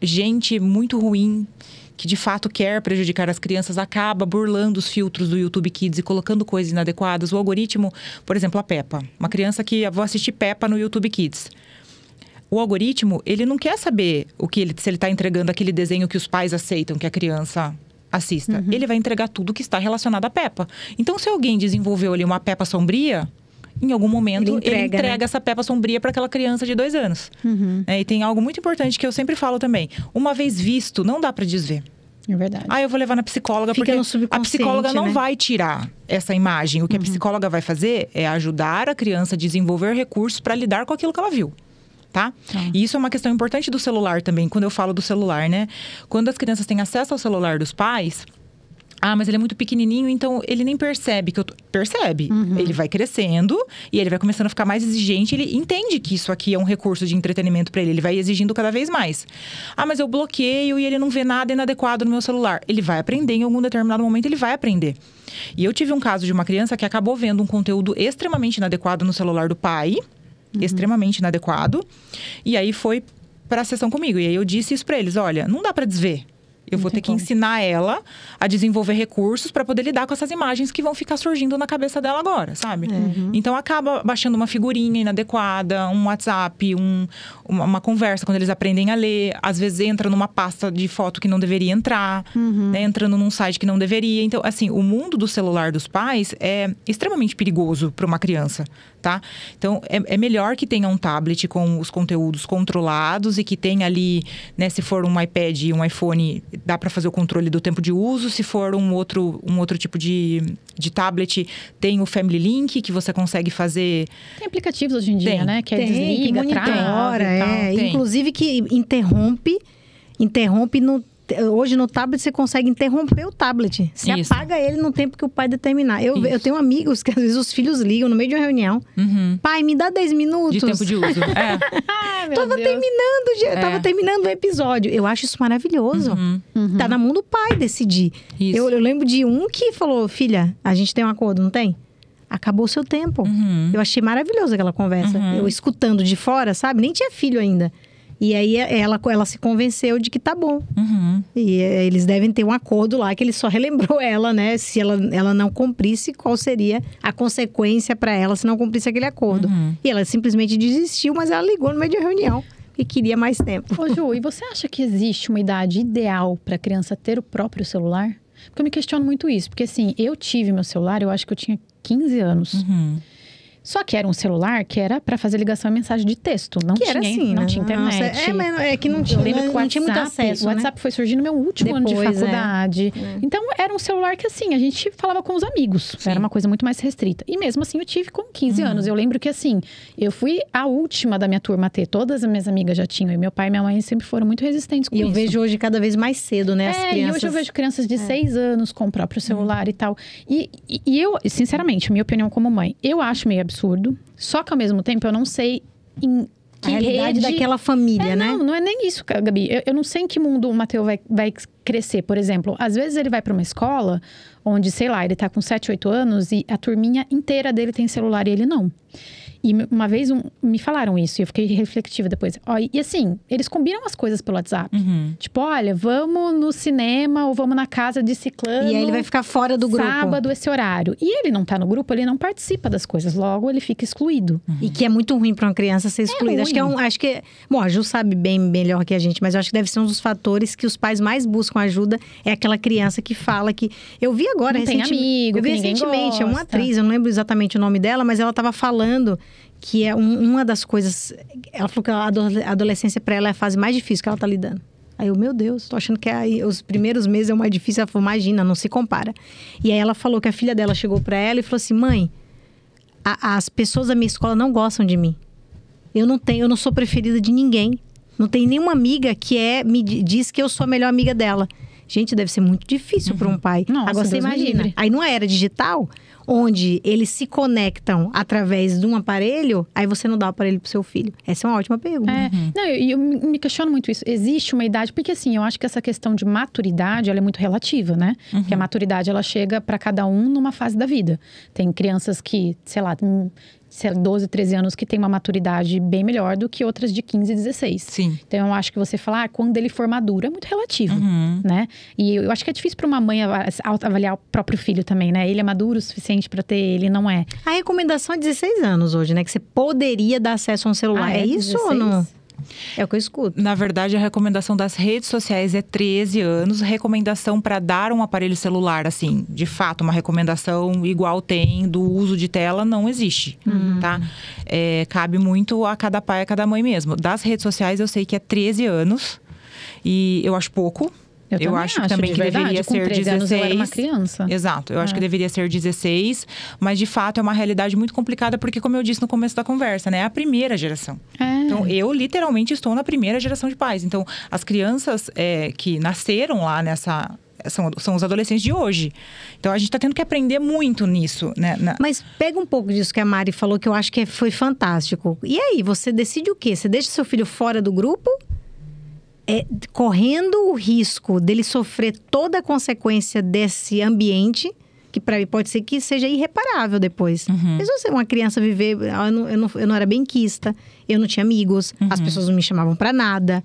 Gente muito ruim, que de fato quer prejudicar as crianças, acaba burlando os filtros do YouTube Kids e colocando coisas inadequadas. O algoritmo, por exemplo, a Peppa. Uma criança que vou assistir Peppa no YouTube Kids. O algoritmo, ele não quer saber se ele está entregando aquele desenho que os pais aceitam que a criança assista. Ele vai entregar tudo que está relacionado à Peppa. Então, se alguém desenvolveu ali uma Peppa sombria, em algum momento, ele entrega essa Peppa sombria para aquela criança de 2 anos. E tem algo muito importante que eu sempre falo também. Uma vez visto, não dá para desver. É verdade. Eu vou levar na psicóloga, Fica porque a psicóloga não vai tirar essa imagem. O que a psicóloga vai fazer é ajudar a criança a desenvolver recursos para lidar com aquilo que ela viu. Tá? E isso é uma questão importante do celular também, quando eu falo do celular, né? Quando as crianças têm acesso ao celular dos pais... Ah, mas ele é muito pequenininho, então ele nem percebe que eu tô... Percebe. Ele vai crescendo e ele vai começando a ficar mais exigente. Ele entende que isso aqui é um recurso de entretenimento para ele. Ele vai exigindo cada vez mais. Ah, mas eu bloqueio e ele não vê nada inadequado no meu celular. Ele vai aprender em algum determinado momento, ele vai aprender. E eu tive um caso de uma criança que acabou vendo um conteúdo extremamente inadequado no celular do pai. Extremamente inadequado. E aí foi para a sessão comigo. E aí eu disse isso para eles. Olha, não dá para desver. Eu vou ter que ensinar ela a desenvolver recursos para poder lidar com essas imagens que vão ficar surgindo na cabeça dela agora, sabe? Então, acaba baixando uma figurinha inadequada, um WhatsApp, uma conversa quando eles aprendem a ler. Às vezes, entra numa pasta de foto que não deveria entrar, né? Entrando num site que não deveria. Então, assim, o mundo do celular dos pais é extremamente perigoso para uma criança, tá? Então, é melhor que tenha um tablet com os conteúdos controlados e que tenha ali, né? Se for um iPad e um iPhone, dá para fazer o controle do tempo de uso. Se for um outro tipo de tablet, tem o Family Link, que você consegue fazer... Tem aplicativos hoje em dia, né? Que desliga, que monitora, inclusive que interrompe no... Hoje no tablet você consegue interromper o tablet. Você apaga ele no tempo que o pai determinar. Eu tenho amigos que às vezes os filhos ligam no meio de uma reunião. Pai, me dá 10 minutos. De tempo de uso. Tava terminando o episódio. Eu acho isso maravilhoso. Tá na mão do pai decidir. Eu lembro de um que falou, filha, a gente tem um acordo, não tem? Acabou o seu tempo. Eu achei maravilhoso aquela conversa. Eu escutando de fora, sabe? Nem tinha filho ainda. E aí, ela se convenceu de que tá bom. E eles devem ter um acordo lá, que ele só relembrou ela, né? Se ela não cumprisse, qual seria a consequência para ela se não cumprisse aquele acordo. E ela simplesmente desistiu, mas ela ligou no meio de uma reunião e queria mais tempo. Ô, Ju, e você acha que existe uma idade ideal para a criança ter o próprio celular? Porque eu me questiono muito isso. Porque assim, eu tive meu celular, eu acho que eu tinha 15 anos. Só que era um celular que era para fazer ligação e mensagem de texto. Não que tinha, era assim, não né? tinha internet. Nossa, mas é que não tinha, eu lembro que não tinha muito acesso, o WhatsApp foi surgir no meu último ano de faculdade. Então, era um celular que, assim, a gente falava com os amigos. Era uma coisa muito mais restrita. E mesmo assim, eu tive com 15 anos. Eu lembro que, assim, eu fui a última da minha turma a ter. Todas as minhas amigas já tinham. E meu pai e minha mãe sempre foram muito resistentes com isso. E eu vejo hoje cada vez mais cedo, né? As crianças... E hoje eu vejo crianças de 6 anos com o próprio celular e tal. E eu, sinceramente, minha opinião como mãe, eu acho meio absurdo. Só que, ao mesmo tempo, eu não sei em que a realidade rede... daquela família, né? Não é nem isso, Gabi. Eu não sei em que mundo o Matheus vai crescer. Por exemplo, às vezes ele vai para uma escola onde, sei lá, ele tá com 7, 8 anos e a turminha inteira dele tem celular e ele não. E uma vez me falaram isso e eu fiquei reflexiva depois. E assim, eles combinam as coisas pelo WhatsApp. Tipo, olha, vamos no cinema ou vamos na casa de ciclano. E aí ele vai ficar fora do grupo. Sábado, esse horário. E ele não tá no grupo, ele não participa das coisas. Logo, ele fica excluído. E que é muito ruim para uma criança ser excluída. Acho que bom, a Ju sabe bem melhor que a gente, mas eu acho que deve ser um dos fatores que os pais mais buscam ajuda. É aquela criança que fala que... Eu vi agora recentemente. Tem amigo, eu vi recentemente, é uma atriz, eu não lembro exatamente o nome dela, mas ela tava falando que é uma das coisas... Ela falou que a adolescência para ela é a fase mais difícil que ela tá lidando. Aí eu, meu Deus, tô achando que os primeiros meses é o mais difícil. Ela falou, imagina, não se compara. E aí ela falou que a filha dela chegou para ela e falou assim, mãe, as pessoas da minha escola não gostam de mim. Eu não sou preferida de ninguém. Não tem nenhuma amiga que me diz que eu sou a melhor amiga dela. Gente, deve ser muito difícil para um pai. Nossa, agora você Deus me imagina, livre. aí numa era digital, onde eles se conectam através de um aparelho, aí você não dá o aparelho pro seu filho. Essa é uma ótima pergunta. Não, eu me questiono muito isso. Existe uma idade, porque assim, eu acho que essa questão de maturidade, ela é muito relativa, né? Porque a maturidade, ela chega para cada um numa fase da vida. Tem crianças que, sei lá, 12, 13 anos que tem uma maturidade bem melhor do que outras de 15, 16. Sim. Então, eu acho que você falar quando ele for maduro é muito relativo, né? E eu acho que é difícil para uma mãe avaliar o próprio filho também, né? Ele é maduro o suficiente para ter, ele não é. A recomendação é 16 anos hoje, né? Que você poderia dar acesso a um celular. É isso 16? Ou não? É o que eu escuto. Na verdade, a recomendação das redes sociais é 13 anos. Recomendação para dar um aparelho celular, assim, de fato, uma recomendação igual tem do uso de tela, não existe, tá? Cabe muito a cada pai, a cada mãe mesmo. Das redes sociais, eu sei que é 13 anos. E eu acho pouco. Eu acho que também que deveria ser 16. Anos eu era uma criança. Exato, eu acho que deveria ser 16, mas de fato é uma realidade muito complicada, porque como eu disse no começo da conversa, né, é a primeira geração. Então, eu literalmente estou na primeira geração de pais. Então, as crianças que nasceram lá nessa são os adolescentes de hoje. Então, a gente está tendo que aprender muito nisso, né? Mas pega um pouco disso que a Mari falou, que eu acho que foi fantástico. E aí, você decide o quê? Você deixa seu filho fora do grupo? Correndo o risco dele sofrer toda a consequência desse ambiente, que para mim pode ser que seja irreparável depois. Mas se uma criança viver... Eu não era benquista, eu não tinha amigos, as pessoas não me chamavam para nada.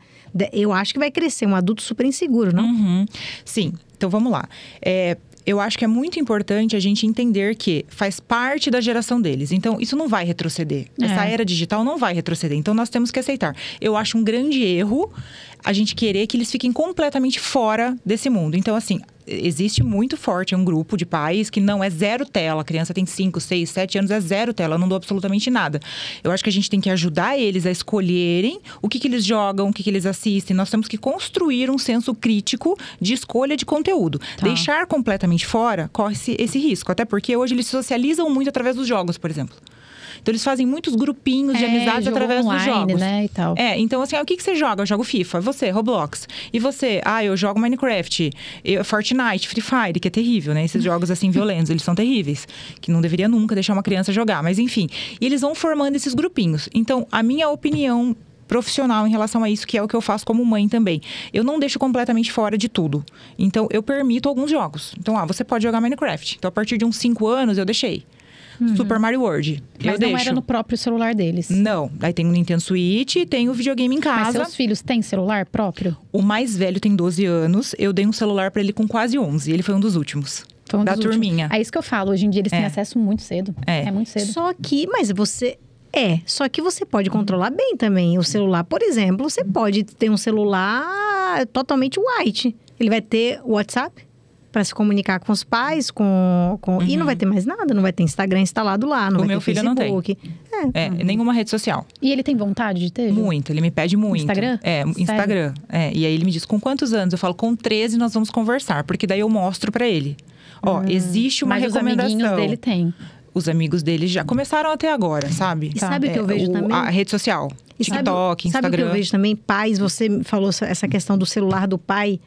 Eu acho que vai crescer um adulto super inseguro, não? Sim, então vamos lá. Eu acho que é muito importante a gente entender que faz parte da geração deles. Então, isso não vai retroceder. Essa era digital não vai retroceder. Então, nós temos que aceitar. Eu acho um grande erro a gente querer que eles fiquem completamente fora desse mundo. Então, assim, existe muito forte um grupo de pais que não é zero tela. A criança tem 5, 6, 7 anos, é zero tela. Eu não dou absolutamente nada. Eu acho que a gente tem que ajudar eles a escolherem o que eles jogam, o que eles assistem. Nós temos que construir um senso crítico de escolha de conteúdo. Deixar completamente fora, corre esse risco. Até porque hoje eles socializam muito através dos jogos, por exemplo. Então, eles fazem muitos grupinhos de amizades através online, dos jogos. Né, e tal. Então, assim, o que você joga? Eu jogo FIFA. Você, Roblox. E você? Eu jogo Minecraft. Fortnite, Free Fire, que é terrível, né? Esses jogos, assim, violentos, eles são terríveis. Que não deveria nunca deixar uma criança jogar. Mas, enfim. E eles vão formando esses grupinhos. Então, a minha opinião profissional em relação a isso, que é o que eu faço como mãe também. Eu não deixo completamente fora de tudo. Então, eu permito alguns jogos. Então, você pode jogar Minecraft. Então, a partir de uns 5 anos, eu deixei. Super Mario World. Mas não era no próprio celular deles? Não. Aí tem o Nintendo Switch e tem o videogame em casa. Mas seus filhos têm celular próprio? O mais velho tem 12 anos. Eu dei um celular pra ele com quase 11. Ele foi um dos últimos. Foi um da dos turminha. Últimos. É isso que eu falo. Hoje em dia eles têm acesso muito cedo. É muito cedo. Só que você pode controlar bem também o celular. Por exemplo, você pode ter um celular totalmente white. Ele vai ter WhatsApp para se comunicar com os pais, e não vai ter mais nada, não vai ter Instagram instalado lá, não vai ter Facebook. Não tem. Nenhuma rede social. E ele tem vontade de ter? Muito, ele me pede muito. Instagram? Instagram. E aí ele me diz, com quantos anos? Eu falo, com 13 nós vamos conversar, porque daí eu mostro para ele. Existe uma recomendação. Mas os amiguinhos dele têm. Os amigos dele já começaram até agora, sabe? E sabe o que eu vejo também? A rede social, TikTok, Instagram. Sabe o que eu vejo também? Pais, você falou essa questão do celular do pai.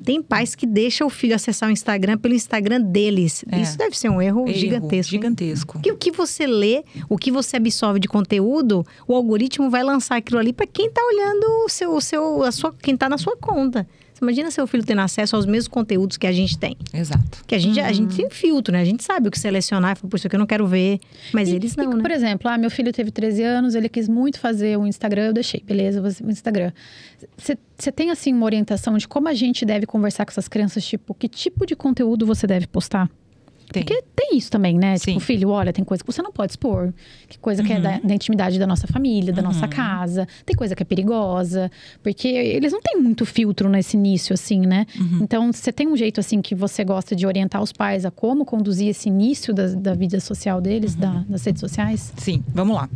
Tem pais que deixam o filho acessar o Instagram pelo Instagram deles. Isso deve ser um erro gigantesco. Gigantesco. Porque o que você lê, o que você absorve de conteúdo, o algoritmo vai lançar aquilo ali para quem tá olhando quem tá na sua conta. Você imagina seu filho tendo acesso aos mesmos conteúdos que a gente tem. Exato. Que a gente tem filtro, né? A gente sabe o que selecionar. Por isso que eu não quero ver. Mas eles não, né? Por exemplo, meu filho teve 13 anos, ele quis muito fazer o Instagram, eu deixei. Beleza, o Instagram. Você tem, assim, uma orientação de como a gente deve conversar com essas crianças? Tipo, que tipo de conteúdo você deve postar? Tem. Porque tem isso também, né? Sim. Tipo, filho, olha, tem coisa que você não pode expor. Que coisa que é da intimidade da nossa família, da nossa casa. Tem coisa que é perigosa. Porque eles não têm muito filtro nesse início, assim, né? Então, você tem um jeito, assim, que você gosta de orientar os pais a como conduzir esse início da vida social deles, das redes sociais? Sim, vamos lá.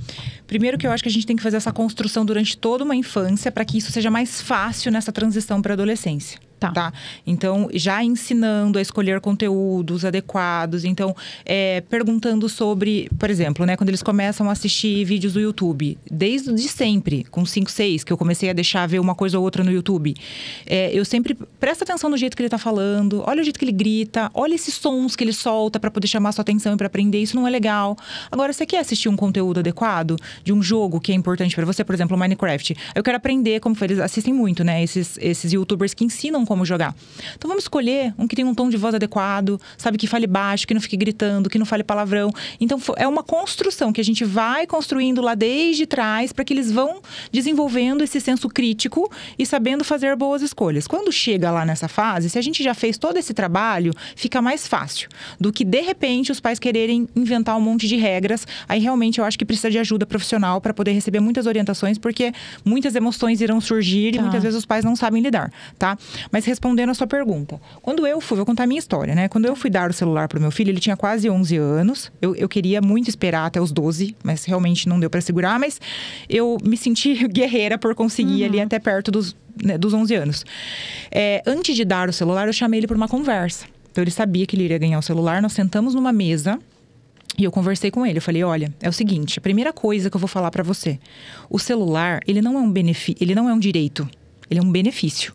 Primeiro que eu acho que a gente tem que fazer essa construção durante toda uma infância para que isso seja mais fácil nessa transição para a adolescência. Tá? Então, já ensinando a escolher conteúdos adequados. Então, perguntando sobre, por exemplo, né? Quando eles começam a assistir vídeos do YouTube. Desde sempre, com 5, 6, que eu comecei a deixar ver uma coisa ou outra no YouTube. Eu sempre presto atenção no jeito que ele tá falando. Olha o jeito que ele grita. Olha esses sons que ele solta para poder chamar a sua atenção e para aprender. Isso não é legal. Agora, você quer assistir um conteúdo adequado? De um jogo que é importante para você? Por exemplo, o Minecraft. Eu quero aprender como foi. Eles assistem muito, né? Esses YouTubers que ensinam como jogar. Então vamos escolher um que tem um tom de voz adequado, sabe, que fale baixo, que não fique gritando, que não fale palavrão. Então é uma construção que a gente vai construindo lá desde trás para que eles vão desenvolvendo esse senso crítico e sabendo fazer boas escolhas. Quando chega lá nessa fase, se a gente já fez todo esse trabalho, fica mais fácil do que de repente os pais quererem inventar um monte de regras. Aí realmente eu acho que precisa de ajuda profissional para poder receber muitas orientações, porque muitas emoções irão surgir e muitas vezes os pais não sabem lidar, tá? Mas respondendo a sua pergunta, vou contar a minha história, né? Quando eu fui dar o celular pro meu filho, ele tinha quase 11 anos. Eu queria muito esperar até os 12, mas realmente não deu para segurar. Mas eu me senti guerreira por conseguir ali até perto dos 11 anos. Antes de dar o celular, eu chamei ele para uma conversa. Então, ele sabia que ele iria ganhar o celular. Nós sentamos numa mesa e eu conversei com ele. Eu falei, olha, é o seguinte, a primeira coisa que eu vou falar para você. O celular, ele não é um direito. Ele é um benefício.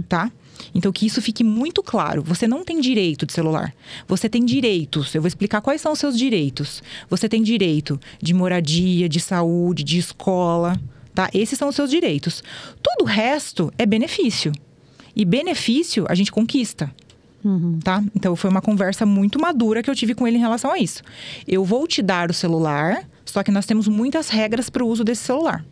Tá? Então, que isso fique muito claro. Você não tem direito de celular. Você tem direitos. Eu vou explicar quais são os seus direitos. Você tem direito de moradia, de saúde, de escola, tá? Esses são os seus direitos. Todo o resto é benefício. E benefício a gente conquista. Tá? Então, foi uma conversa muito madura que eu tive com ele em relação a isso. Eu vou te dar o celular, só que nós temos muitas regras para o uso desse celular.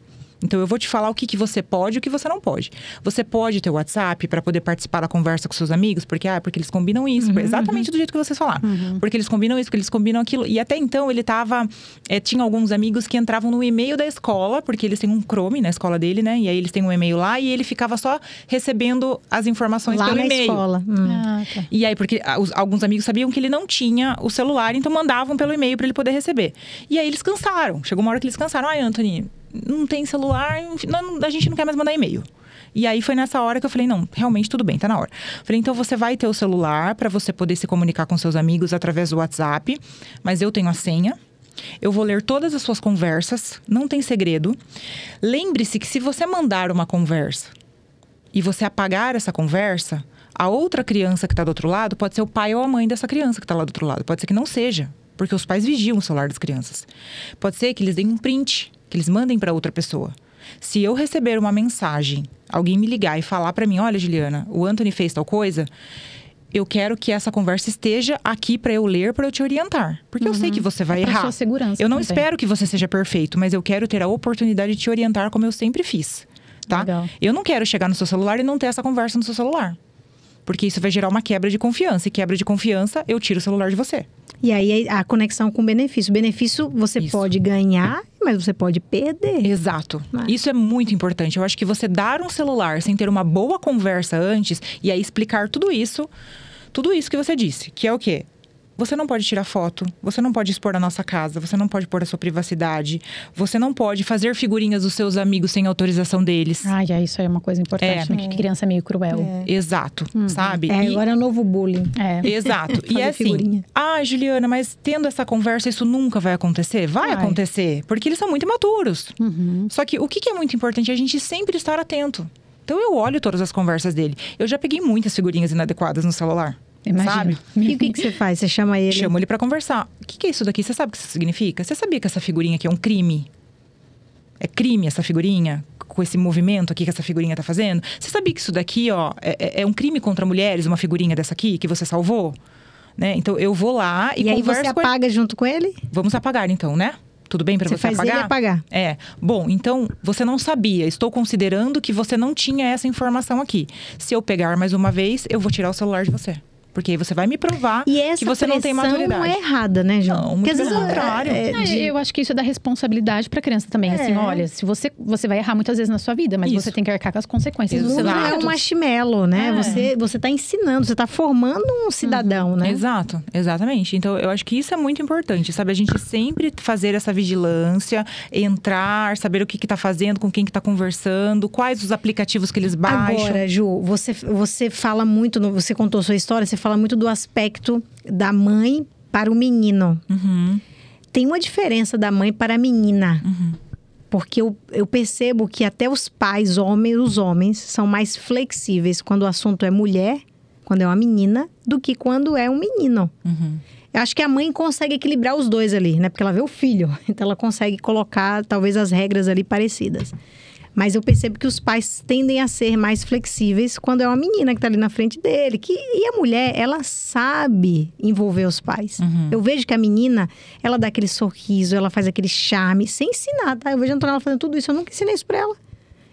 Então, eu vou te falar o que você pode e o que você não pode. Você pode ter o WhatsApp para poder participar da conversa com seus amigos, porque eles combinam isso. Exatamente do jeito que vocês falaram. Porque eles combinam isso, porque eles combinam aquilo. E até então, ele tinha alguns amigos que entravam no e-mail da escola, porque eles têm um Chrome na escola dele, né? E aí, eles têm um e-mail lá e ele ficava só recebendo as informações lá pelo na e-mail. Escola. Tá. E aí, porque alguns amigos sabiam que ele não tinha o celular, então mandavam pelo e-mail para ele poder receber. E aí, eles cansaram. Chegou uma hora que eles cansaram. Anthony, não tem celular, a gente não quer mais mandar e-mail. E aí foi nessa hora que eu falei, não, realmente tudo bem, tá na hora. Falei, então você vai ter o celular para você poder se comunicar com seus amigos através do WhatsApp, mas eu tenho a senha. Eu vou ler todas as suas conversas, não tem segredo. Lembre-se que se você mandar uma conversa e você apagar essa conversa, a outra criança que está do outro lado pode ser o pai ou a mãe dessa criança que está lá do outro lado. Pode ser que não seja, porque os pais vigiam o celular das crianças. Pode ser que eles deem um print, que eles mandem para outra pessoa. Se eu receber uma mensagem, alguém me ligar e falar para mim, olha, Juliana, o Anthony fez tal coisa, eu quero que essa conversa esteja aqui para eu ler, para eu te orientar. Porque eu sei que você vai errar. Sua segurança eu não também. espero que você seja perfeito, mas eu quero ter a oportunidade de te orientar como eu sempre fiz, tá? Legal. Eu não quero chegar no seu celular e não ter essa conversa no seu celular. Porque isso vai gerar uma quebra de confiança. E quebra de confiança, eu tiro o celular de você. E aí a conexão com o benefício. O benefício você Isso. pode ganhar, mas você pode perder. Exato. Mas- Isso é muito importante. Eu acho que você dar um celular sem ter uma boa conversa antes e aí explicar tudo isso que você disse, que é o quê? Você não pode tirar foto, você não pode expor a nossa casa, você não pode pôr a sua privacidade, você não pode fazer figurinhas dos seus amigos sem autorização deles. Isso aí é uma coisa importante, né? Que criança é meio cruel. Exato, sabe? E- Agora é o novo bullying. Exato. E Fazer é assim, figurinha. Juliana, mas tendo essa conversa, isso nunca vai acontecer? Vai acontecer, porque eles são muito imaturos. Só que o que é muito importante é a gente sempre estar atento. Então, eu olho todas as conversas dele. Eu já peguei muitas figurinhas inadequadas no celular. Imagina. Sabe? E o que você faz? Você chama ele? Chamo ele pra conversar. O que é isso daqui? Você sabe o que isso significa? Você sabia que essa figurinha aqui é um crime? É crime essa figurinha? Com esse movimento aqui que essa figurinha tá fazendo? Você sabia que isso daqui, é um crime contra mulheres, uma figurinha dessa aqui que você salvou? Né? Então, eu vou lá e aí converso você com ele. apaga junto com ele? Vamos apagar então, né? Tudo bem pra você faz apagar? ele apagar. É. Bom, então, você não sabia. Estou considerando que você não tinha essa informação aqui. Se eu pegar mais uma vez, eu vou tirar o celular de você. Porque aí você vai me provar E essa que você não tem maturidade. não é errada, né, João? Não, muito Porque às pelo vezes contrário. Eu acho que isso é da responsabilidade pra criança também. Assim, olha, se você vai errar muitas vezes na sua vida, mas Isso. você tem que arcar com as consequências o dos seus mundo não é um atos. marshmallow, né? É. Você tá ensinando, você tá formando um cidadão, né? Exato, exatamente. Então, eu acho que isso é muito importante, sabe? A gente sempre fazer essa vigilância, entrar, saber o que tá fazendo, com quem que tá conversando, quais os aplicativos que eles baixam. Agora, Ju, você fala muito, você contou sua história, você fala muito do aspecto da mãe para o menino. Tem uma diferença da mãe para a menina. Porque eu percebo que até os pais, os homens, são mais flexíveis quando o assunto é mulher, quando é uma menina, do que quando é um menino. Eu acho que a mãe consegue equilibrar os dois ali, né? Porque ela vê o filho, então ela consegue colocar, talvez, as regras ali parecidas. Mas eu percebo que os pais tendem a ser mais flexíveis quando é uma menina que tá ali na frente dele. E a mulher, ela sabe envolver os pais. Eu vejo que a menina, ela dá aquele sorriso, ela faz aquele charme, sem ensinar, tá? Eu vejo a Antonella fazendo tudo isso, eu nunca ensinei isso pra ela.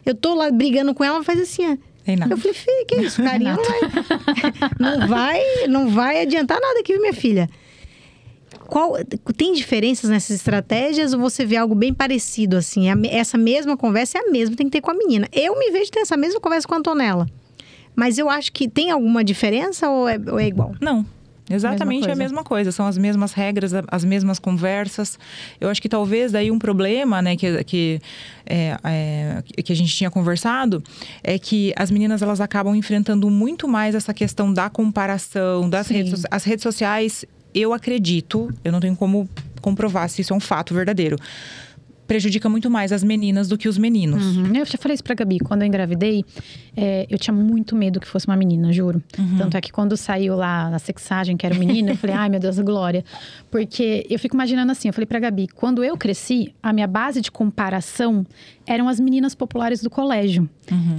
Eu tô lá brigando com ela, ela faz assim, ó. Tem nada. Eu falei, filha, que isso? Carinho não vai adiantar nada aqui, minha filha. Tem diferenças nessas estratégias ou você vê algo bem parecido, assim? Essa mesma conversa é a mesma, tem que ter com a menina. Eu me vejo ter essa mesma conversa com a Antonella. Mas eu acho que tem alguma diferença ou é igual? Não. Exatamente a mesma coisa. São as mesmas regras, as mesmas conversas. Eu acho que talvez daí um problema, né, que a gente tinha conversado, é que as meninas, elas acabam enfrentando muito mais essa questão da comparação, das as redes sociais. Eu acredito, eu não tenho como comprovar se isso é um fato verdadeiro, prejudica muito mais as meninas do que os meninos. Eu já falei isso pra Gabi. Quando eu engravidei, eu tinha muito medo que fosse uma menina, juro. Tanto é que quando saiu lá a sexagem, que era um menino, eu falei, ai meu Deus, glória. Porque eu fico imaginando assim, eu falei pra Gabi, quando eu cresci, a minha base de comparação eram as meninas populares do colégio.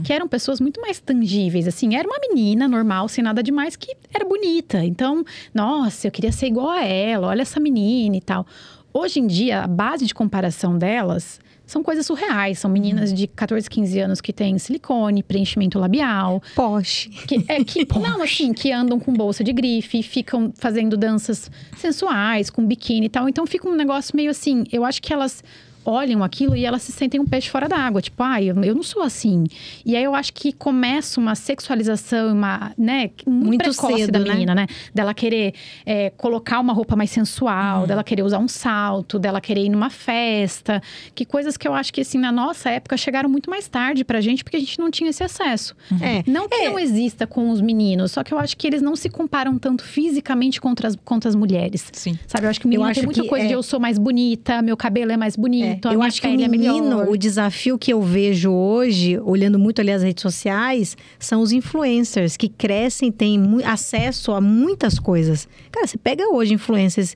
Que eram pessoas muito mais tangíveis, assim. Era uma menina normal, sem nada demais, que era bonita. Então, nossa, eu queria ser igual a ela, olha essa menina e tal. Hoje em dia, a base de comparação delas são coisas surreais. São meninas de 14, 15 anos que têm silicone, preenchimento labial. Porsche. Não, assim, que andam com bolsa de grife, ficam fazendo danças sensuais, com biquíni e tal. Então, fica um negócio meio assim… Eu acho que elas olham aquilo e elas se sentem um peixe fora d'água. Tipo, eu não sou assim. E aí, eu acho que começa uma sexualização, muito precoce cedo, da menina, né? Dela querer colocar uma roupa mais sensual, dela querer usar um salto, dela querer ir numa festa. Que coisas que eu acho que, assim, na nossa época, chegaram muito mais tarde pra gente, porque a gente não tinha esse acesso. Não que não exista com os meninos, só que eu acho que eles não se comparam tanto fisicamente contra as mulheres. Sim. Sabe, eu acho que o menino tem muita coisa de eu sou mais bonita, meu cabelo é mais bonito. Eu acho que o menino, o desafio que eu vejo hoje, olhando muito ali as redes sociais, são os influencers que crescem, têm acesso a muitas coisas. Cara, você pega hoje influencers,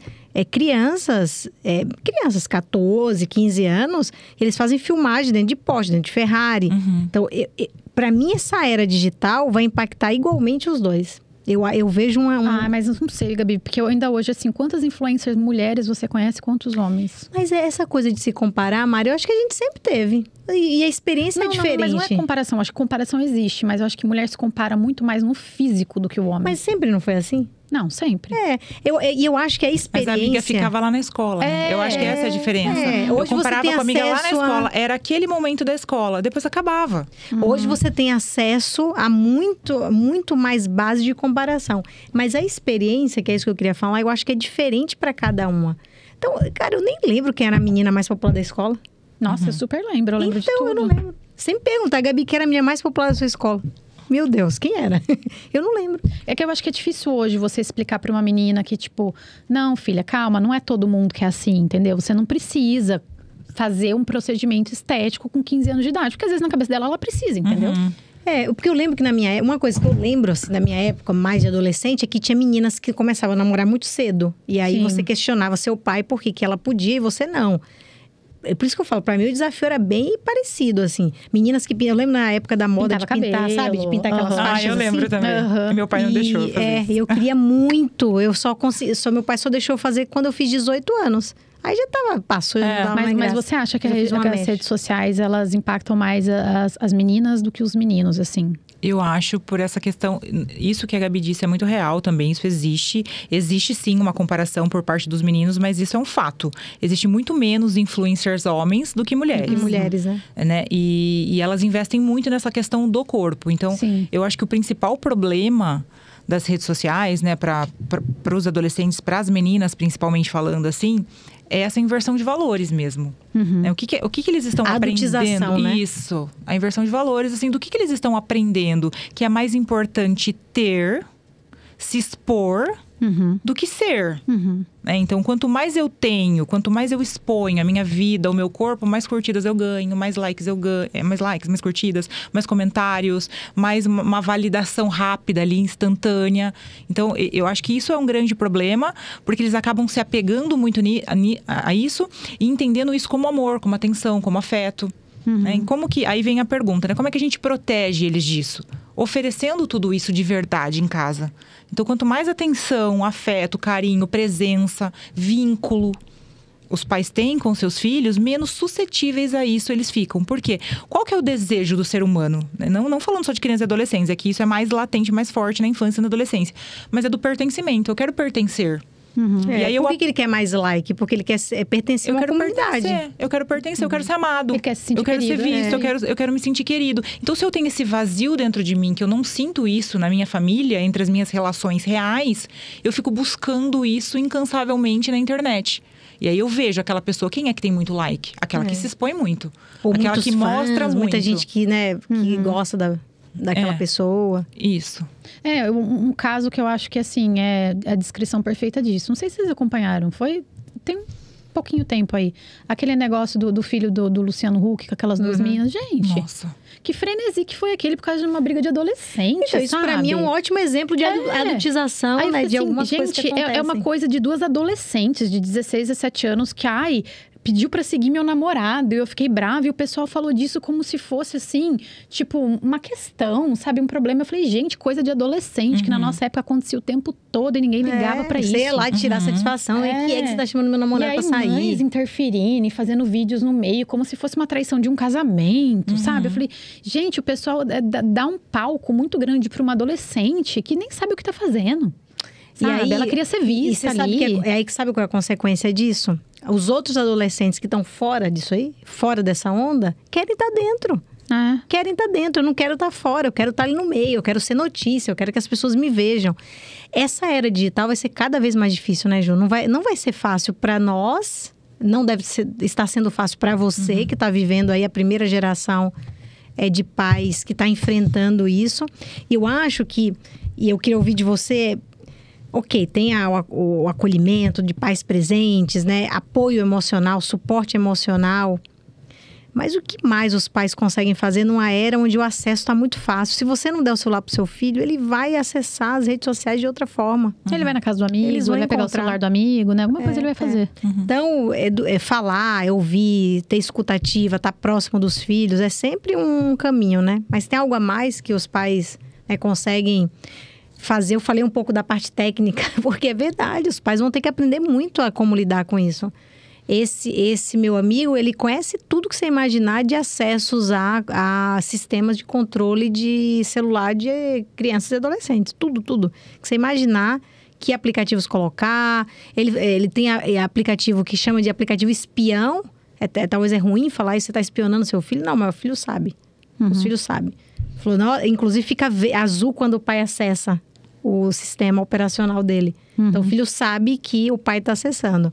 crianças 14, 15 anos, eles fazem filmagem dentro de Porsche, dentro de Ferrari. Então, pra mim, essa era digital vai impactar igualmente os dois. Eu vejo mas não sei, Gabi, porque eu ainda hoje, assim, quantas influencers mulheres você conhece, quantos homens? Mas essa coisa de se comparar, Mari, eu acho que a gente sempre teve. E a experiência é diferente. Mas não é comparação, acho que comparação existe, mas eu acho que mulher se compara muito mais no físico do que o homem. Mas sempre não foi assim? Não, sempre. Eu acho que a experiência… Mas a amiga ficava lá na escola, né? Eu acho que essa é a diferença. Hoje eu comparava você tem com a amiga lá na acesso escola. Era aquele momento da escola, depois acabava. Hoje você tem acesso a muito mais base de comparação. Mas a experiência, que é isso que eu queria falar, eu acho que é diferente para cada uma. Então, cara, eu nem lembro quem era a menina mais popular da escola. Nossa, eu super lembro, eu lembro de tudo. Eu não lembro. Sempre pergunta, a Gabi, quem era a menina mais popular da sua escola? Meu Deus, quem era? Eu não lembro. É que eu acho que é difícil hoje você explicar pra uma menina que, tipo… Não, filha, calma, não é todo mundo que é assim, entendeu? Você não precisa fazer um procedimento estético com 15 anos de idade. Porque às vezes na cabeça dela, ela precisa, entendeu? Porque eu lembro que na minha época… Uma coisa que eu lembro, assim, da minha época, mais de adolescente… É que tinha meninas que começavam a namorar muito cedo. E aí você questionava seu pai por que ela podia e você não. É por isso que eu falo, pra mim o desafio era bem parecido, assim. Meninas que… Eu lembro na época da moda Pintava de pintar, cabelo. sabe? De pintar aquelas faixas eu lembro assim. também. Meu pai não deixou eu fazer isso. Eu queria muito. Eu meu pai só deixou eu fazer quando eu fiz 18 anos. Aí já passou, já tava mais Mas graça. você acha que as redes sociais, elas impactam mais as meninas do que os meninos, assim? Eu acho, por essa questão… Isso que a Gabi disse é muito real também, isso existe. Existe sim uma comparação por parte dos meninos, mas isso é um fato. Existe muito menos influencers homens do que mulheres. E mulheres, né? E elas investem muito nessa questão do corpo. Então, eu acho que o principal problema das redes sociais, né, para os adolescentes, para as meninas, principalmente falando assim… É essa inversão de valores mesmo. O que eles estão aprendendo? Né? Isso. A inversão de valores, assim, do que eles estão aprendendo? Que é mais importante ter, se expor, do que ser. Então, quanto mais eu tenho, quanto mais eu exponho a minha vida, o meu corpo, mais curtidas eu ganho, mais likes eu ganho, mais curtidas, mais comentários, mais uma validação rápida ali, instantânea. Então, eu acho que isso é um grande problema, porque eles acabam se apegando muito a isso e entendendo isso como amor, como atenção, como afeto. Né? Como que… Aí vem a pergunta, né? Como é que a gente protege eles disso? Oferecendo tudo isso de verdade em casa. Então, quanto mais atenção, afeto, carinho, presença, vínculo os pais têm com seus filhos, menos suscetíveis a isso eles ficam. Por quê? Qual que é o desejo do ser humano? Não falando só de crianças e adolescentes, é que isso é mais latente, mais forte na infância e na adolescência. Mas é do pertencimento. Eu quero pertencer. E aí por que ele quer mais like? Porque ele quer pertencer a uma comunidade. Eu quero pertencer, eu quero ser amado. Ele quer se sentir eu quero querido, ser visto, eu quero me sentir querido. Então, se eu tenho esse vazio dentro de mim, que eu não sinto isso na minha família, entre as minhas relações reais, eu fico buscando isso incansavelmente na internet. E aí eu vejo aquela pessoa, quem é que tem muito like? Aquela que se expõe muito. Ou aquela que fãs, mostra muito. Muita gente que, que gosta daquela pessoa. Isso. Um caso que eu acho que, assim, é a descrição perfeita disso. Não sei se vocês acompanharam. Tem pouquinho tempo aí. Aquele negócio do filho do Luciano Huck, com aquelas duas meninas. Gente, Nossa. que frenesi que foi aquele por causa de uma briga de adolescente, Então, isso pra mim é um ótimo exemplo de adultização, Aí, né? assim, De algumas gente, coisas que acontecem. é uma coisa de duas adolescentes de 16, 17 anos que, pediu pra seguir meu namorado. E eu fiquei brava e o pessoal falou disso como se fosse, assim, tipo, uma questão, sabe? Um problema. Eu falei, gente, coisa de adolescente, que na nossa época acontecia o tempo todo e ninguém ligava pra isso. Você ia lá tirar satisfação. E que é que você tá chamando meu namorado pra sair? Mães interferindo e fazendo vídeos no meio, como se fosse uma traição de um casamento, sabe? Eu falei, gente, o pessoal dá um palco muito grande pra uma adolescente que nem sabe o que tá fazendo. Sabe? E aí, ela queria ser vista. E você sabe que é aí que sabe qual é a consequência disso? Os outros adolescentes que estão fora disso aí, fora dessa onda, querem estar dentro. Querem estar dentro, eu não quero estar fora, eu quero estar ali no meio, eu quero ser notícia, eu quero que as pessoas me vejam. Essa era digital vai ser cada vez mais difícil, né, Ju? Não vai ser fácil para nós, não deve estar sendo fácil para você, que está vivendo aí a primeira geração de pais que está enfrentando isso. E eu acho que, e eu queria ouvir de você... Ok, tem o acolhimento de pais presentes, né? Apoio emocional, suporte emocional. Mas o que mais os pais conseguem fazer numa era onde o acesso está muito fácil? Se você não der o celular para o seu filho, ele vai acessar as redes sociais de outra forma. Ele vai na casa do amigo, ele vai pegar o celular do amigo, né? Alguma coisa ele vai fazer. Então, falar, ouvir, ter escutativa, estar próximo dos filhos, é sempre um caminho, né? Mas tem algo a mais que os pais conseguem... fazer, eu falei um pouco da parte técnica, porque é verdade, os pais vão ter que aprender muito a como lidar com isso. Esse meu amigo, ele conhece tudo que você imaginar de acessos a sistemas de controle de celular de crianças e adolescentes. Tudo. Que você imaginar que aplicativos colocar. Ele tem aplicativo que chama de aplicativo espião. Talvez é ruim falar isso, você está espionando seu filho. Não, mas o filho sabe. Os filhos sabem. Falou, não, inclusive fica azul quando o pai acessa o sistema operacional dele. Então, o filho sabe que o pai está acessando.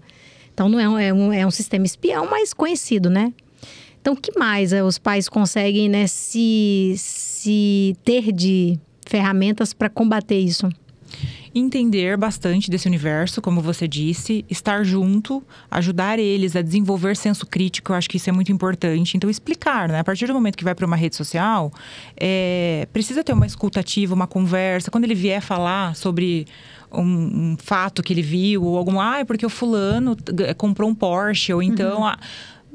Então, não é um sistema espião, mas conhecido, né? Então, o que mais os pais conseguem, né, se ter de ferramentas para combater isso? Entender bastante desse universo, como você disse, estar junto, ajudar eles a desenvolver senso crítico, eu acho que isso é muito importante. Então, explicar, né? A partir do momento que vai para uma rede social, precisa ter uma escutativa, uma conversa. Quando ele vier falar sobre um fato que ele viu, ou porque o fulano comprou um Porsche, ou então...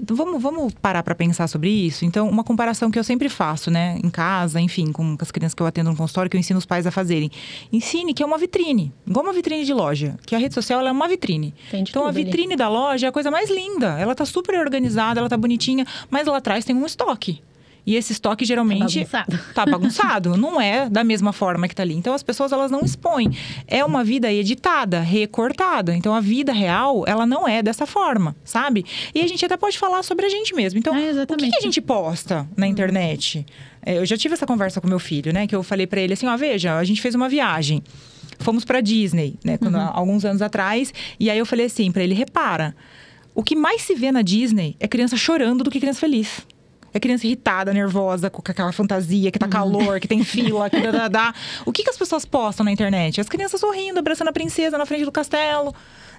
Vamos parar para pensar sobre isso? Então, uma comparação que eu sempre faço, né? Em casa, enfim, com as crianças que eu atendo no consultório, que eu ensino os pais a fazerem. Ensine que é uma vitrine, igual uma vitrine de loja. Que a rede social ela é uma vitrine. Então, a vitrine da loja é a coisa mais linda. Ela tá super organizada, ela tá bonitinha, mas lá atrás tem um estoque. E esse estoque geralmente tá bagunçado. Não é da mesma forma que tá ali. Então, as pessoas, elas não expõem. É uma vida editada, recortada. Então, a vida real, ela não é dessa forma, sabe? E a gente até pode falar sobre a gente mesmo. Então, o que a gente posta na internet? Eu já tive essa conversa com meu filho, né? Que eu falei pra ele assim, veja, a gente fez uma viagem. Fomos pra Disney, né? Alguns anos atrás. E aí, eu falei assim pra ele, repara. O que mais se vê na Disney é criança chorando do que criança feliz. É criança irritada, nervosa, com aquela fantasia, que tá calor, que tem fila, que O que as pessoas postam na internet? As crianças sorrindo, abraçando a princesa na frente do castelo.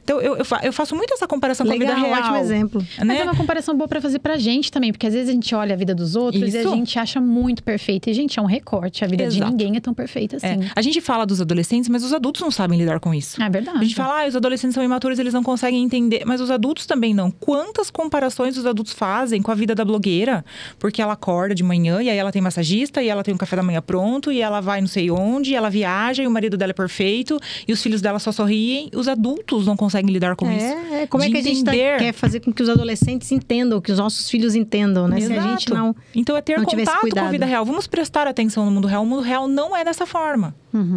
Então, eu faço muito essa comparação com a vida real. Ótimo exemplo. Né? Mas é uma comparação boa pra fazer pra gente também. Porque às vezes a gente olha a vida dos outros e a gente acha muito perfeita. E, gente, é um recorte. A vida de ninguém é tão perfeita assim. A gente fala dos adolescentes, mas os adultos não sabem lidar com isso. É verdade. A gente fala, os adolescentes são imaturos, eles não conseguem entender. Mas os adultos também não. Quantas comparações os adultos fazem com a vida da blogueira? Porque ela acorda de manhã e aí ela tem massagista, e ela tem um café da manhã pronto, e ela vai não sei onde, e ela viaja, e o marido dela é perfeito, e os filhos dela só sorriem. Os adultos não conseguem lidar com isso. Como é que a gente quer fazer com que os adolescentes entendam, que os nossos filhos entendam, né? Exato. Se a gente não Então, é ter não contato com a vida real. Vamos prestar atenção no mundo real. O mundo real não é dessa forma.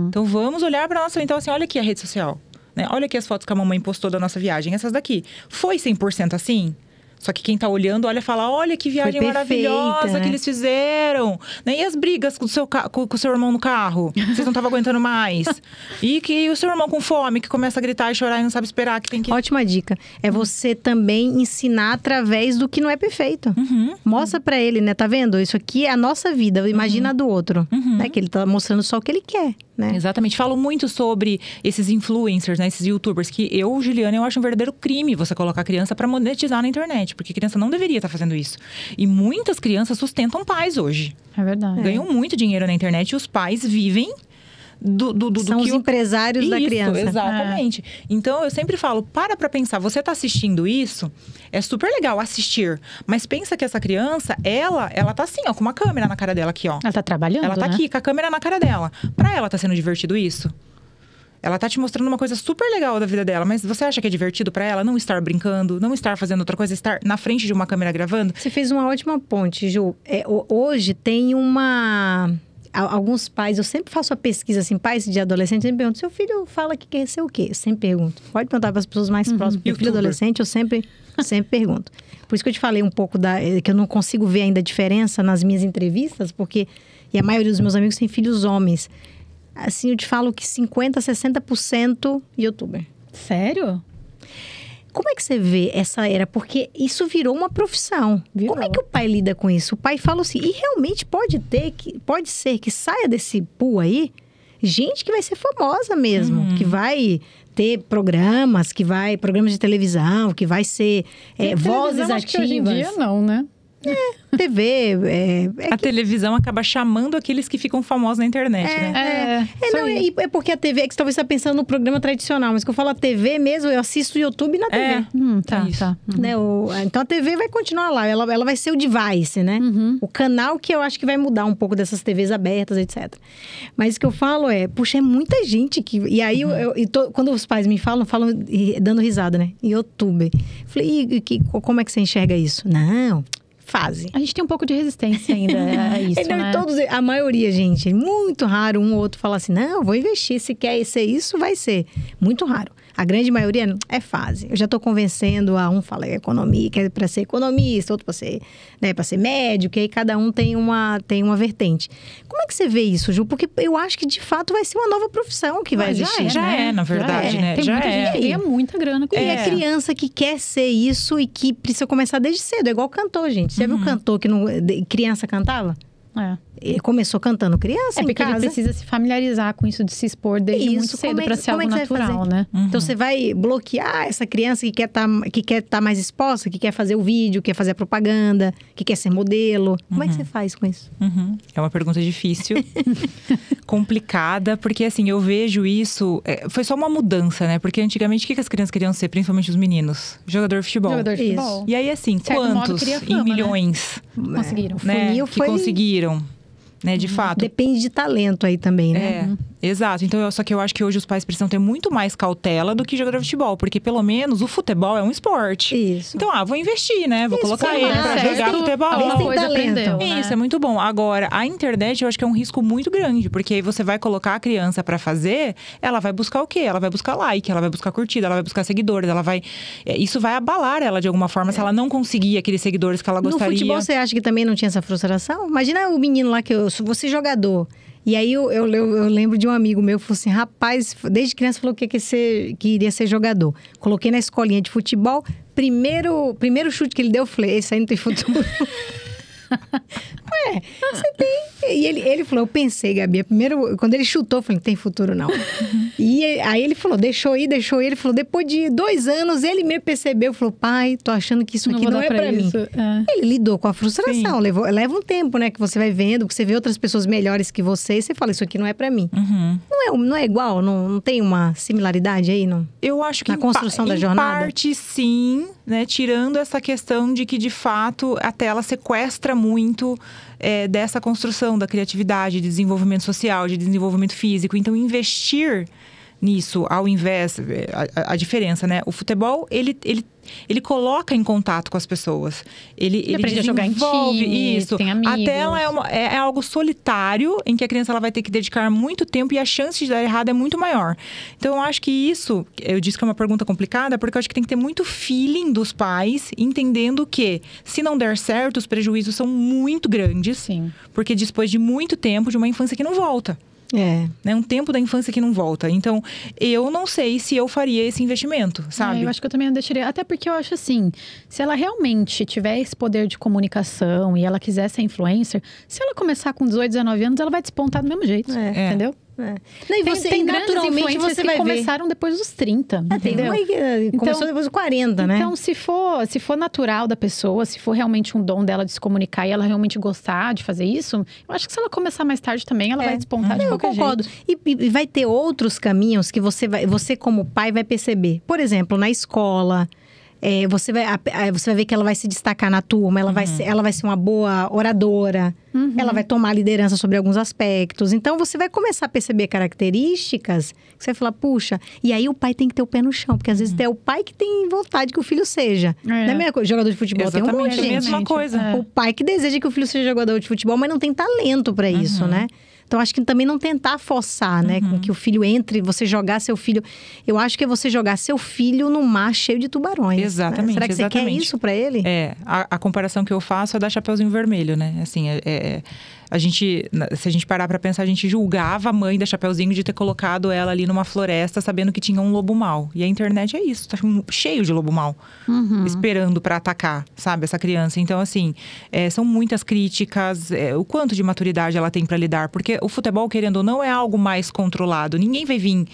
Então, vamos olhar para nossa... Então, assim, olha aqui a rede social. Né? Olha aqui as fotos que a mamãe postou da nossa viagem. Essas daqui. Foi 100% assim? Só que quem tá olhando, olha e fala, olha que viagem maravilhosa que eles fizeram. Né? E as brigas com o seu irmão no carro? Vocês não estavam aguentando mais. E o seu irmão com fome, que começa a gritar e chorar e não sabe esperar. Que tem que... Ótima dica. É você também ensinar através do que não é perfeito. Mostra pra ele, né? Tá vendo? Isso aqui é a nossa vida. Imagina a do outro. Né? Que ele tá mostrando só o que ele quer. né? Exatamente. Falo muito sobre esses influencers, né? Esses youtubers, que eu, Juliana, eu acho um verdadeiro crime você colocar a criança para monetizar na internet. Porque a criança não deveria estar fazendo isso. E muitas crianças sustentam pais hoje. É verdade. Ganham muito dinheiro na internet e os pais vivem São os empresários da criança. Exatamente. Então, eu sempre falo, para pensar. Você tá assistindo isso, é super legal assistir. Mas pensa que essa criança, ela tá assim, ó, com uma câmera na cara dela aqui, ó. Ela tá trabalhando, Ela tá né? aqui, com a câmera na cara dela. Pra ela tá sendo divertido isso? Ela tá te mostrando uma coisa super legal da vida dela. Mas você acha que é divertido pra ela não estar brincando, não estar fazendo outra coisa, estar na frente de uma câmera gravando? Você fez uma ótima ponte, Ju. Hoje tem alguns pais, eu sempre faço a pesquisa assim, pais de adolescente, eu sempre pergunto, seu filho fala que quer ser o quê? Eu sempre pergunto. Pode perguntar para as pessoas mais próximas, porque filho adolescente eu sempre pergunto. Por isso que eu te falei um pouco que eu não consigo ver ainda a diferença nas minhas entrevistas, porque a maioria dos meus amigos tem filhos homens. Assim, eu te falo que 50%, 60% youtuber. Sério? Como é que você vê essa era? Porque isso virou uma profissão. Virou. Como é que o pai lida com isso? O pai fala assim, e realmente pode ser que saia desse pool aí gente que vai ser famosa mesmo, que vai ter programas de televisão, que vai ser vozes acho que hoje em ativas. dia não, né? TV, A televisão acaba chamando aqueles que ficam famosos na internet, né? É porque a TV, é que você talvez está pensando no programa tradicional, mas que eu falo a TV mesmo, eu assisto o YouTube na TV. Tá, isso. tá. Né? Então a TV vai continuar lá, ela vai ser o device, né? O canal que eu acho que vai mudar um pouco dessas TVs abertas, etc. Mas o que eu falo puxa, é muita gente que... E aí, quando os pais me falam dando risada, né? YouTube. Falei, como é que você enxerga isso? Não... Fase. A gente tem um pouco de resistência ainda a isso, né? A maioria, gente, muito raro um ou outro falar assim, não, vou investir, se quer ser isso, vai ser. Muito raro. A grande maioria é fase. Eu já estou convencendo um fala economia, que é para ser economista, outro para ser, né, para ser médico, e aí cada um tem uma vertente. Como é que você vê isso, Ju? Porque eu acho que de fato vai ser uma nova profissão que vai existir. Na verdade, né? Tem muita gente que ganha muita grana com isso. isso. E a criança que quer ser isso e que precisa começar desde cedo, é igual cantor, gente. Você viu o cantor que criança cantava? Ele começou cantando criança em porque casa. ele precisa se familiarizar com isso de se expor desde muito cedo para ser algo natural, né? Então você vai bloquear essa criança que quer tá mais exposta, que quer fazer o vídeo, que quer fazer a propaganda, que quer ser modelo. Como é que você faz com isso? É uma pergunta difícil, complicada, porque assim, eu vejo isso... foi só uma mudança, né? Porque antigamente, o que as crianças queriam ser, principalmente os meninos? Jogador de futebol. Jogador de futebol. E aí, assim, quantos em milhões conseguiram? Né? Que conseguiram, né? De fato. Depende de talento aí também, né? Exato. Então, só que eu acho que hoje os pais precisam ter muito mais cautela do que jogador de futebol. Porque, pelo menos, o futebol é um esporte. Isso. Então, vou investir, né? Vou colocar ele pra jogar futebol. Alguma coisa aprendeu, né? Isso, é muito bom. Agora, a internet, eu acho que é um risco muito grande. Porque aí você vai colocar a criança pra fazer, ela vai buscar o quê? Ela vai buscar like, ela vai buscar curtida, ela vai buscar seguidores, isso vai abalar ela de alguma forma, se ela não conseguir aqueles seguidores que ela gostaria. No futebol, você acha que também não tinha essa frustração? Imagina o menino lá que você jogador. E aí eu lembro de um amigo meu que falou assim, rapaz, desde criança falou que iria ser jogador. Coloquei na escolinha de futebol, primeiro chute que ele deu, eu falei, esse aí não tem futuro. Você tem. E ele falou, eu pensei, Gabi, quando ele chutou, eu falei, não tem futuro não. E aí ele falou, deixou ir, ele falou, depois de 2 anos, ele mesmo percebeu, falou, pai, tô achando que isso aqui não é pra mim. Ele lidou com a frustração, leva um tempo, né, que você vai vendo, que você vê outras pessoas melhores que você, e você fala, isso aqui não é pra mim. Não é igual? Não tem uma similaridade aí, não? Eu acho que na construção da jornada? Em parte, sim, né, tirando essa questão de que, de fato, a tela sequestra muito dessa construção da criatividade, de desenvolvimento social, de desenvolvimento físico. Então, investir nisso, ao invés... A diferença, né? O futebol, ele coloca em contato com as pessoas. Ele aprende a jogar em time, isso. Tem amigos. A tela é algo solitário, em que a criança ela vai ter que dedicar muito tempo e a chance de dar errado é muito maior. Então, eu acho que isso... Eu disse que é uma pergunta complicada, porque eu acho que tem que ter muito feeling dos pais, entendendo que, se não der certo, os prejuízos são muito grandes. Sim. Porque depois de muito tempo, de uma infância que não volta. Né? Um tempo da infância que não volta. Então, eu não sei se eu faria esse investimento, sabe? Eu acho que eu também não deixaria. Até porque eu acho assim, se ela realmente tiver esse poder de comunicação e ela quiser ser influencer, se ela começar com 18, 19 anos, ela vai despontar do mesmo jeito, entendeu? Não, e você, tem naturalmente, grandes influências você vai que começaram depois dos 30. Tem uma que começou depois dos 40, né? Então, se for natural da pessoa, se for realmente um dom dela de se comunicar e ela realmente gostar de fazer isso, eu acho que se ela começar mais tarde também, ela vai despontar de qualquer jeito. E vai ter outros caminhos que você como pai vai perceber. Por exemplo, na escola, você vai ver que ela vai se destacar na turma, ela vai ser uma boa oradora, ela vai tomar liderança sobre alguns aspectos. Então, você vai começar a perceber características que você vai falar, puxa, e aí o pai tem que ter o pé no chão, porque às vezes é o pai que tem vontade que o filho seja. Não é a mesma coisa, jogador de futebol tem um monte de gente. É a mesma coisa. O pai que deseja que o filho seja jogador de futebol, mas não tem talento para isso, né? Então, acho que também não tentar forçar, né? Com que o filho entre, você jogar seu filho... Eu acho que é você jogar seu filho num mar cheio de tubarões. Exatamente, né? Será que você quer isso pra ele? A comparação que eu faço é da Chapeuzinho Vermelho, né? Assim, se a gente parar pra pensar, a gente julgava a mãe da Chapeuzinho de ter colocado ela ali numa floresta sabendo que tinha um lobo mau. E a internet é isso, tá cheio de lobo mau. Esperando pra atacar, sabe? Essa criança. Então, assim, são muitas críticas. O quanto de maturidade ela tem pra lidar. Porque o futebol, querendo ou não, é algo mais controlado. Ninguém vai vir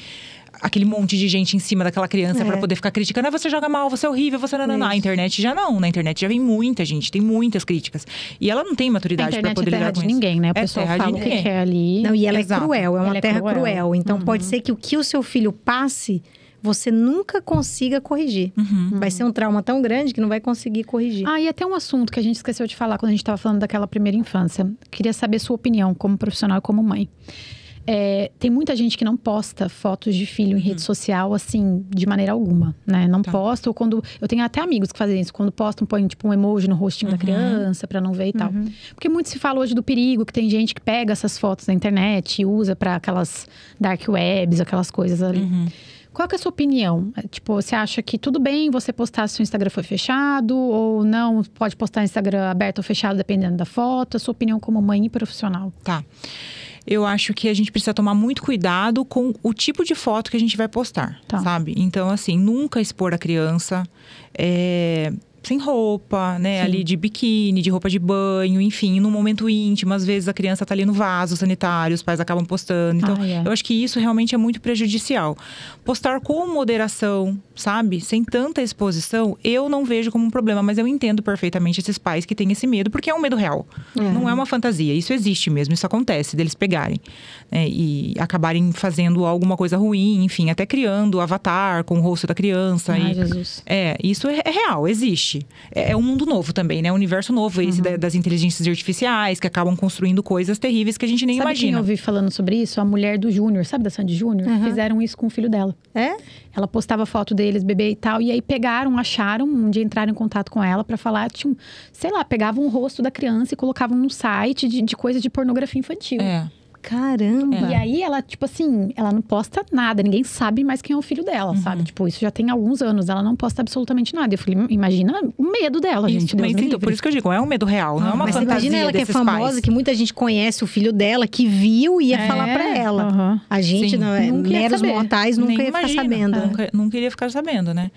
aquele monte de gente em cima daquela criança pra poder ficar criticando. Você joga mal, você é horrível, você não. Na internet já não. Na internet já vem muita gente, tem muitas críticas. E ela não tem maturidade pra poder lidar com isso. A internet é terra de ninguém, né? O pessoal fala o que quer ali. Não, e ela é cruel, é uma terra cruel. Então, pode ser que o que o seu filho passe, você nunca consiga corrigir. Vai ser um trauma tão grande que não vai conseguir corrigir. E até um assunto que a gente esqueceu de falar quando a gente estava falando daquela primeira infância. Queria saber sua opinião como profissional e como mãe. Tem muita gente que não posta fotos de filho em rede social, assim, de maneira alguma, né? Não posta, ou quando... Eu tenho até amigos que fazem isso. Quando postam, põem, tipo, um emoji no rostinho da criança, pra não ver e tal. Porque muito se fala hoje do perigo, que tem gente que pega essas fotos na internet e usa pra aquelas dark webs, aquelas coisas ali. Qual que é a sua opinião? Tipo, você acha que tudo bem você postar se o Instagram foi fechado? Ou não, pode postar Instagram aberto ou fechado, dependendo da foto? A sua opinião como mãe e profissional. Tá. Eu acho que a gente precisa tomar muito cuidado com o tipo de foto que a gente vai postar, sabe? Então, assim, nunca expor a criança sem roupa, né? Sim. Ali de biquíni, de roupa de banho, enfim, num momento íntimo. Às vezes a criança tá ali no vaso sanitário, os pais acabam postando. Então, eu acho que isso realmente é muito prejudicial. Postar com moderação, sabe? Sem tanta exposição, eu não vejo como um problema. Mas eu entendo perfeitamente esses pais que têm esse medo, porque é um medo real. Não é uma fantasia. Isso existe mesmo, isso acontece, deles pegarem, né? E acabarem fazendo alguma coisa ruim, enfim, até criando avatar com o rosto da criança. Jesus. Isso é real, existe. É um mundo novo também, né? Um universo novo, esse das inteligências artificiais, que acabam construindo coisas terríveis que a gente nem imagina. Sabe quem eu ouvi falando sobre isso? A mulher do Júnior, sabe da Sandy Júnior? Fizeram isso com o filho dela. Ela postava foto deles, bebê e tal. E aí acharam, um dia entraram em contato com ela pra falar, sei lá, pegavam o rosto da criança e colocavam no site de coisa de pornografia infantil. Caramba! E aí ela, tipo assim, ela não posta nada, ninguém sabe mais quem é o filho dela, sabe? Tipo, isso já tem alguns anos, ela não posta absolutamente nada. Eu falei, imagina o medo dela, gente. Deus me livre. Por isso que eu digo, é um medo real, não é uma fantasia. Mas imagina ela que é famosa, pais. Que muita gente conhece o filho dela, que viu e ia falar pra ela. A gente, meros mortais, nunca ia ficar sabendo. Nunca iria ficar sabendo, né?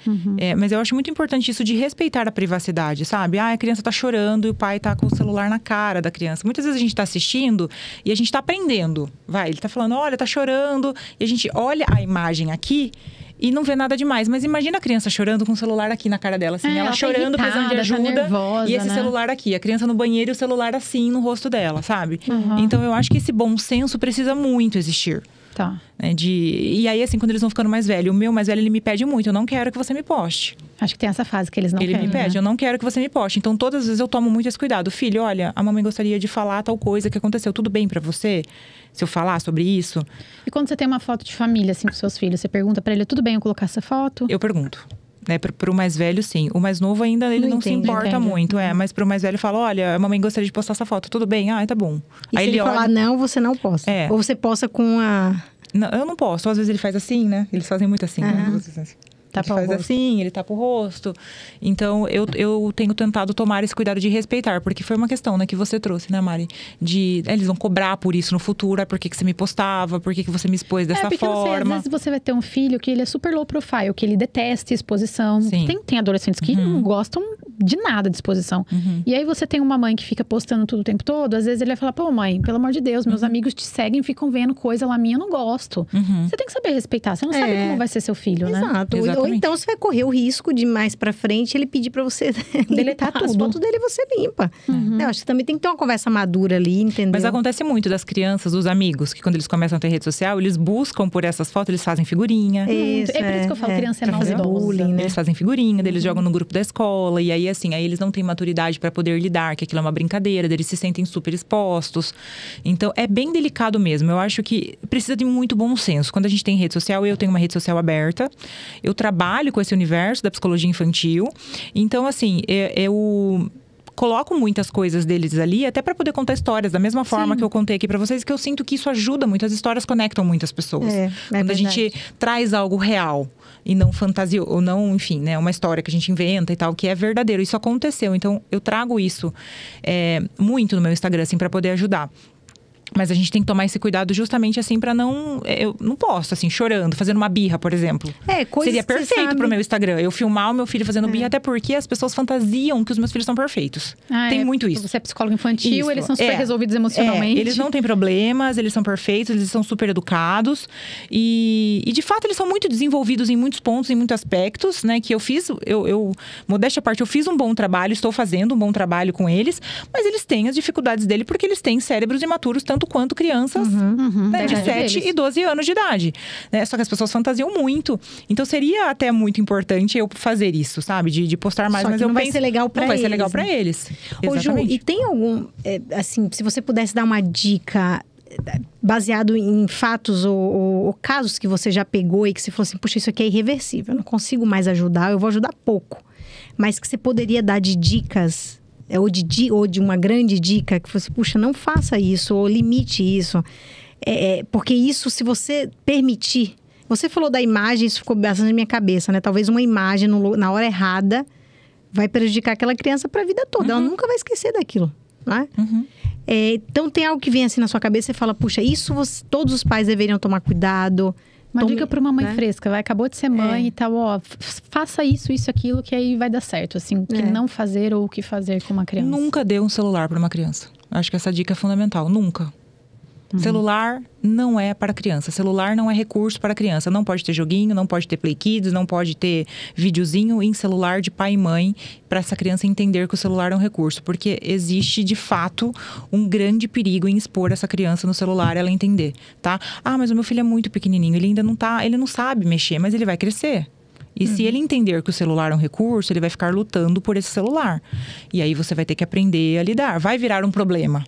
Mas eu acho muito importante isso de respeitar a privacidade, sabe? A criança tá chorando e o pai tá com o celular na cara da criança. Muitas vezes a gente tá assistindo e a gente tá aprendendo. Ele tá falando, olha, tá chorando. E a gente olha a imagem aqui e não vê nada demais. Mas imagina a criança chorando com o celular aqui na cara dela, assim. Ela chorando, precisando de ajuda. Tá nervosa, e esse celular aqui. A criança no banheiro e o celular assim no rosto dela, sabe? Então, eu acho que esse bom senso precisa muito existir. Tá. E aí, assim, quando eles vão ficando mais velhos, o meu mais velho, ele me pede muito, eu não quero que você me poste. Acho que tem essa fase que eles não querem. Ele me pede, eu não quero que você me poste. Então, todas as vezes eu tomo muito esse cuidado. Filho, olha, a mamãe gostaria de falar tal coisa que aconteceu. Tudo bem pra você? Se eu falar sobre isso? E quando você tem uma foto de família, assim, com seus filhos, você pergunta pra ele, tudo bem eu colocar essa foto? Eu pergunto. Pro mais velho, sim. O mais novo ainda, ele não se importa muito. Mas pro mais velho, fala, olha, a mamãe gostaria de postar essa foto. Tudo bem? Tá bom. E aí se ele falar não, você não posta? Ou você posta com a... Não, eu não posso. Às vezes ele faz assim, né? Eles fazem muito assim, né? Ele faz assim, ele tapa o rosto. Então, eu tenho tentado tomar esse cuidado de respeitar. Porque foi uma questão, né, que você trouxe, né, Mari? Eles vão cobrar por isso no futuro. Por que você me postava? Por que você me expôs dessa forma? Às vezes você vai ter um filho que ele é super low profile. Que ele detesta exposição. Tem adolescentes que não gostam de nada à disposição. E aí você tem uma mãe que fica postando tudo o tempo todo, às vezes ele vai falar, pô mãe, pelo amor de Deus, meus amigos te seguem e ficam vendo coisa lá minha, eu não gosto. Você tem que saber respeitar, você não sabe como vai ser seu filho, né? Exato. Ou então você vai correr o risco de mais pra frente ele pedir pra você deletar tudo. As fotos dele você limpa. Eu acho que também tem que ter uma conversa madura ali, entendeu? Mas acontece muito das crianças, dos amigos, que quando eles começam a ter rede social, eles buscam por essas fotos, eles fazem figurinha. É por isso que eu falo, criança é fazer bullying, né? Eles fazem figurinha, eles jogam no grupo da escola. E aí, assim, aí eles não têm maturidade pra poder lidar, que aquilo é uma brincadeira, eles se sentem super expostos. Então, é bem delicado mesmo. Eu acho que precisa de muito bom senso. Quando a gente tem rede social, eu tenho uma rede social aberta. Eu trabalho com esse universo da psicologia infantil. Então, assim, eu coloco muitas coisas deles ali, até para poder contar histórias, da mesma forma que eu contei aqui para vocês, que eu sinto que isso ajuda muito, as histórias conectam muitas pessoas. Quando a gente traz algo real e não fantasia, ou não, enfim, né, uma história que a gente inventa e tal, que é verdadeiro, isso aconteceu. Então, eu trago isso muito no meu Instagram, assim, para poder ajudar. Mas a gente tem que tomar esse cuidado justamente assim pra não... Eu não posso, assim, chorando, fazendo uma birra, por exemplo. Seria perfeito pro meu Instagram. Eu filmar o meu filho fazendo birra, até porque as pessoas fantasiam que os meus filhos são perfeitos. Tem muito isso. Você é psicólogo infantil, eles são super resolvidos emocionalmente. Eles não têm problemas, eles são perfeitos, eles são super educados. E de fato, eles são muito desenvolvidos em muitos pontos, em muitos aspectos, né? Que eu fiz, modéstia à parte, eu fiz um bom trabalho, estou fazendo um bom trabalho com eles. Mas eles têm as dificuldades dele, porque eles têm cérebros imaturos, tanto quanto crianças né, de 7 e 12 anos de idade. Né? Só que as pessoas fantasiam muito. Então, seria até muito importante eu fazer isso, sabe? De postar mais. Mas não vai ser legal pra eles. Não vai ser legal pra eles. Ô, Ju, e tem algum... assim, se você pudesse dar uma dica baseado em fatos ou casos que você já pegou e que você falou assim, puxa, isso aqui é irreversível, eu não consigo mais ajudar, eu vou ajudar pouco. Mas que você poderia dar de dicas... ou de uma grande dica que fosse, puxa, não faça isso, ou limite isso. Porque isso, se você permitir... Você falou da imagem, isso ficou bastante na minha cabeça, né? Talvez uma imagem na hora errada vai prejudicar aquela criança para a vida toda. Ela nunca vai esquecer daquilo, né? Então, tem algo que vem assim na sua cabeça e fala, puxa, isso todos os pais deveriam tomar cuidado... Uma dica para uma mãe fresca, acabou de ser mãe e tal, faça isso, aquilo, que aí vai dar certo, assim, o que não fazer ou o que fazer com uma criança. Nunca dê um celular para uma criança. Acho que essa dica é fundamental, nunca. Celular não é para criança, celular não é recurso para criança. Não pode ter joguinho, não pode ter Play Kids, não pode ter videozinho em celular de pai e mãe para essa criança entender que o celular é um recurso. Porque existe, de fato, um grande perigo em expor essa criança no celular, ela entender, tá? Ah, mas o meu filho é muito pequenininho, ele ainda ele não sabe mexer, mas ele vai crescer. E se ele entender que o celular é um recurso, ele vai ficar lutando por esse celular. E aí você vai ter que aprender a lidar. Vai virar um problema.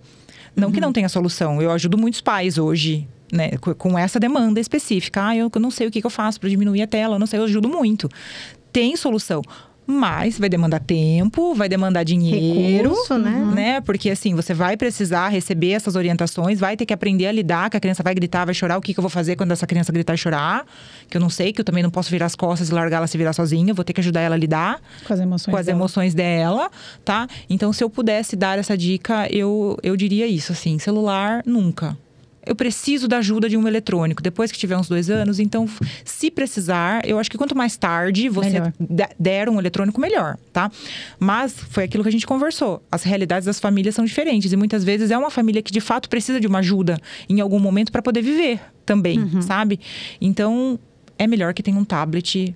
Não que não tenha solução. Eu ajudo muitos pais hoje, né, com essa demanda específica. Eu não sei o que eu faço para diminuir a tela, eu não sei, eu ajudo muito. Tem solução. Mas vai demandar tempo, vai demandar dinheiro, recurso, né? Porque assim, você vai precisar receber essas orientações, vai ter que aprender a lidar, que a criança vai gritar, vai chorar. O que eu vou fazer quando essa criança gritar e chorar? Que eu não sei, que eu também não posso virar as costas e largar ela se virar sozinha. Eu vou ter que ajudar ela a lidar com as emoções dela, tá? Então, se eu pudesse dar essa dica, eu diria isso, assim, celular, nunca. Eu preciso da ajuda de um eletrônico, depois que tiver uns 2 anos. Então, se precisar, eu acho que quanto mais tarde você der um eletrônico, melhor, tá? Mas foi aquilo que a gente conversou. As realidades das famílias são diferentes. E muitas vezes é uma família que, de fato, precisa de uma ajuda em algum momento para poder viver também, sabe? Então, é melhor que tenha um tablet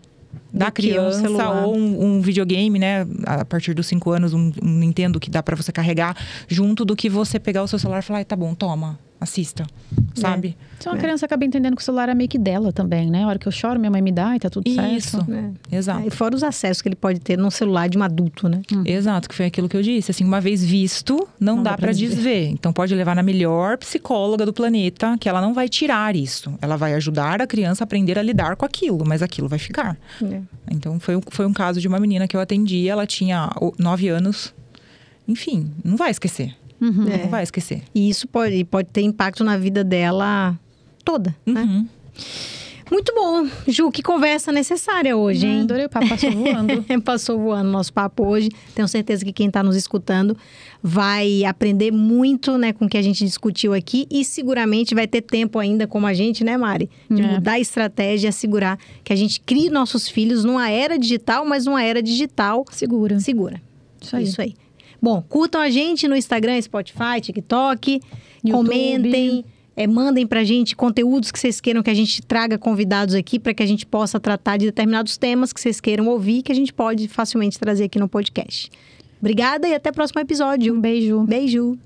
da criança ou um videogame, né? A partir dos 5 anos, um Nintendo que dá para você carregar junto, do que você pegar o seu celular e falar, tá bom, toma. Assista, sabe? Se uma criança acaba entendendo que o celular é meio que dela também, né? A hora que eu choro, minha mãe me dá e tá tudo certo. Isso, exato. E fora os acessos que ele pode ter num celular de um adulto, né? Exato, que foi aquilo que eu disse. Assim, uma vez visto, não dá pra desver. Então, pode levar na melhor psicóloga do planeta, que ela não vai tirar isso. Ela vai ajudar a criança a aprender a lidar com aquilo, mas aquilo vai ficar. Então, foi um caso de uma menina que eu atendi, ela tinha 9 anos. Enfim, não vai esquecer. Não vai esquecer. E isso pode ter impacto na vida dela toda, né? Muito bom. Ju, que conversa necessária hoje, hein? Adorei o papo, passou voando. Passou voando o nosso papo hoje. Tenho certeza que quem está nos escutando vai aprender muito, né, com o que a gente discutiu aqui. E seguramente vai ter tempo ainda, como a gente, né, Mari? De mudar a estratégia e assegurar que a gente crie nossos filhos numa era digital, mas numa era digital segura. Isso aí. Bom, curtam a gente no Instagram, Spotify, TikTok, YouTube. comentem, mandem pra gente conteúdos que vocês queiram que a gente traga convidados aqui para que a gente possa tratar de determinados temas que vocês queiram ouvir, que a gente pode facilmente trazer aqui no podcast. Obrigada e até o próximo episódio. Um beijo. Beijo.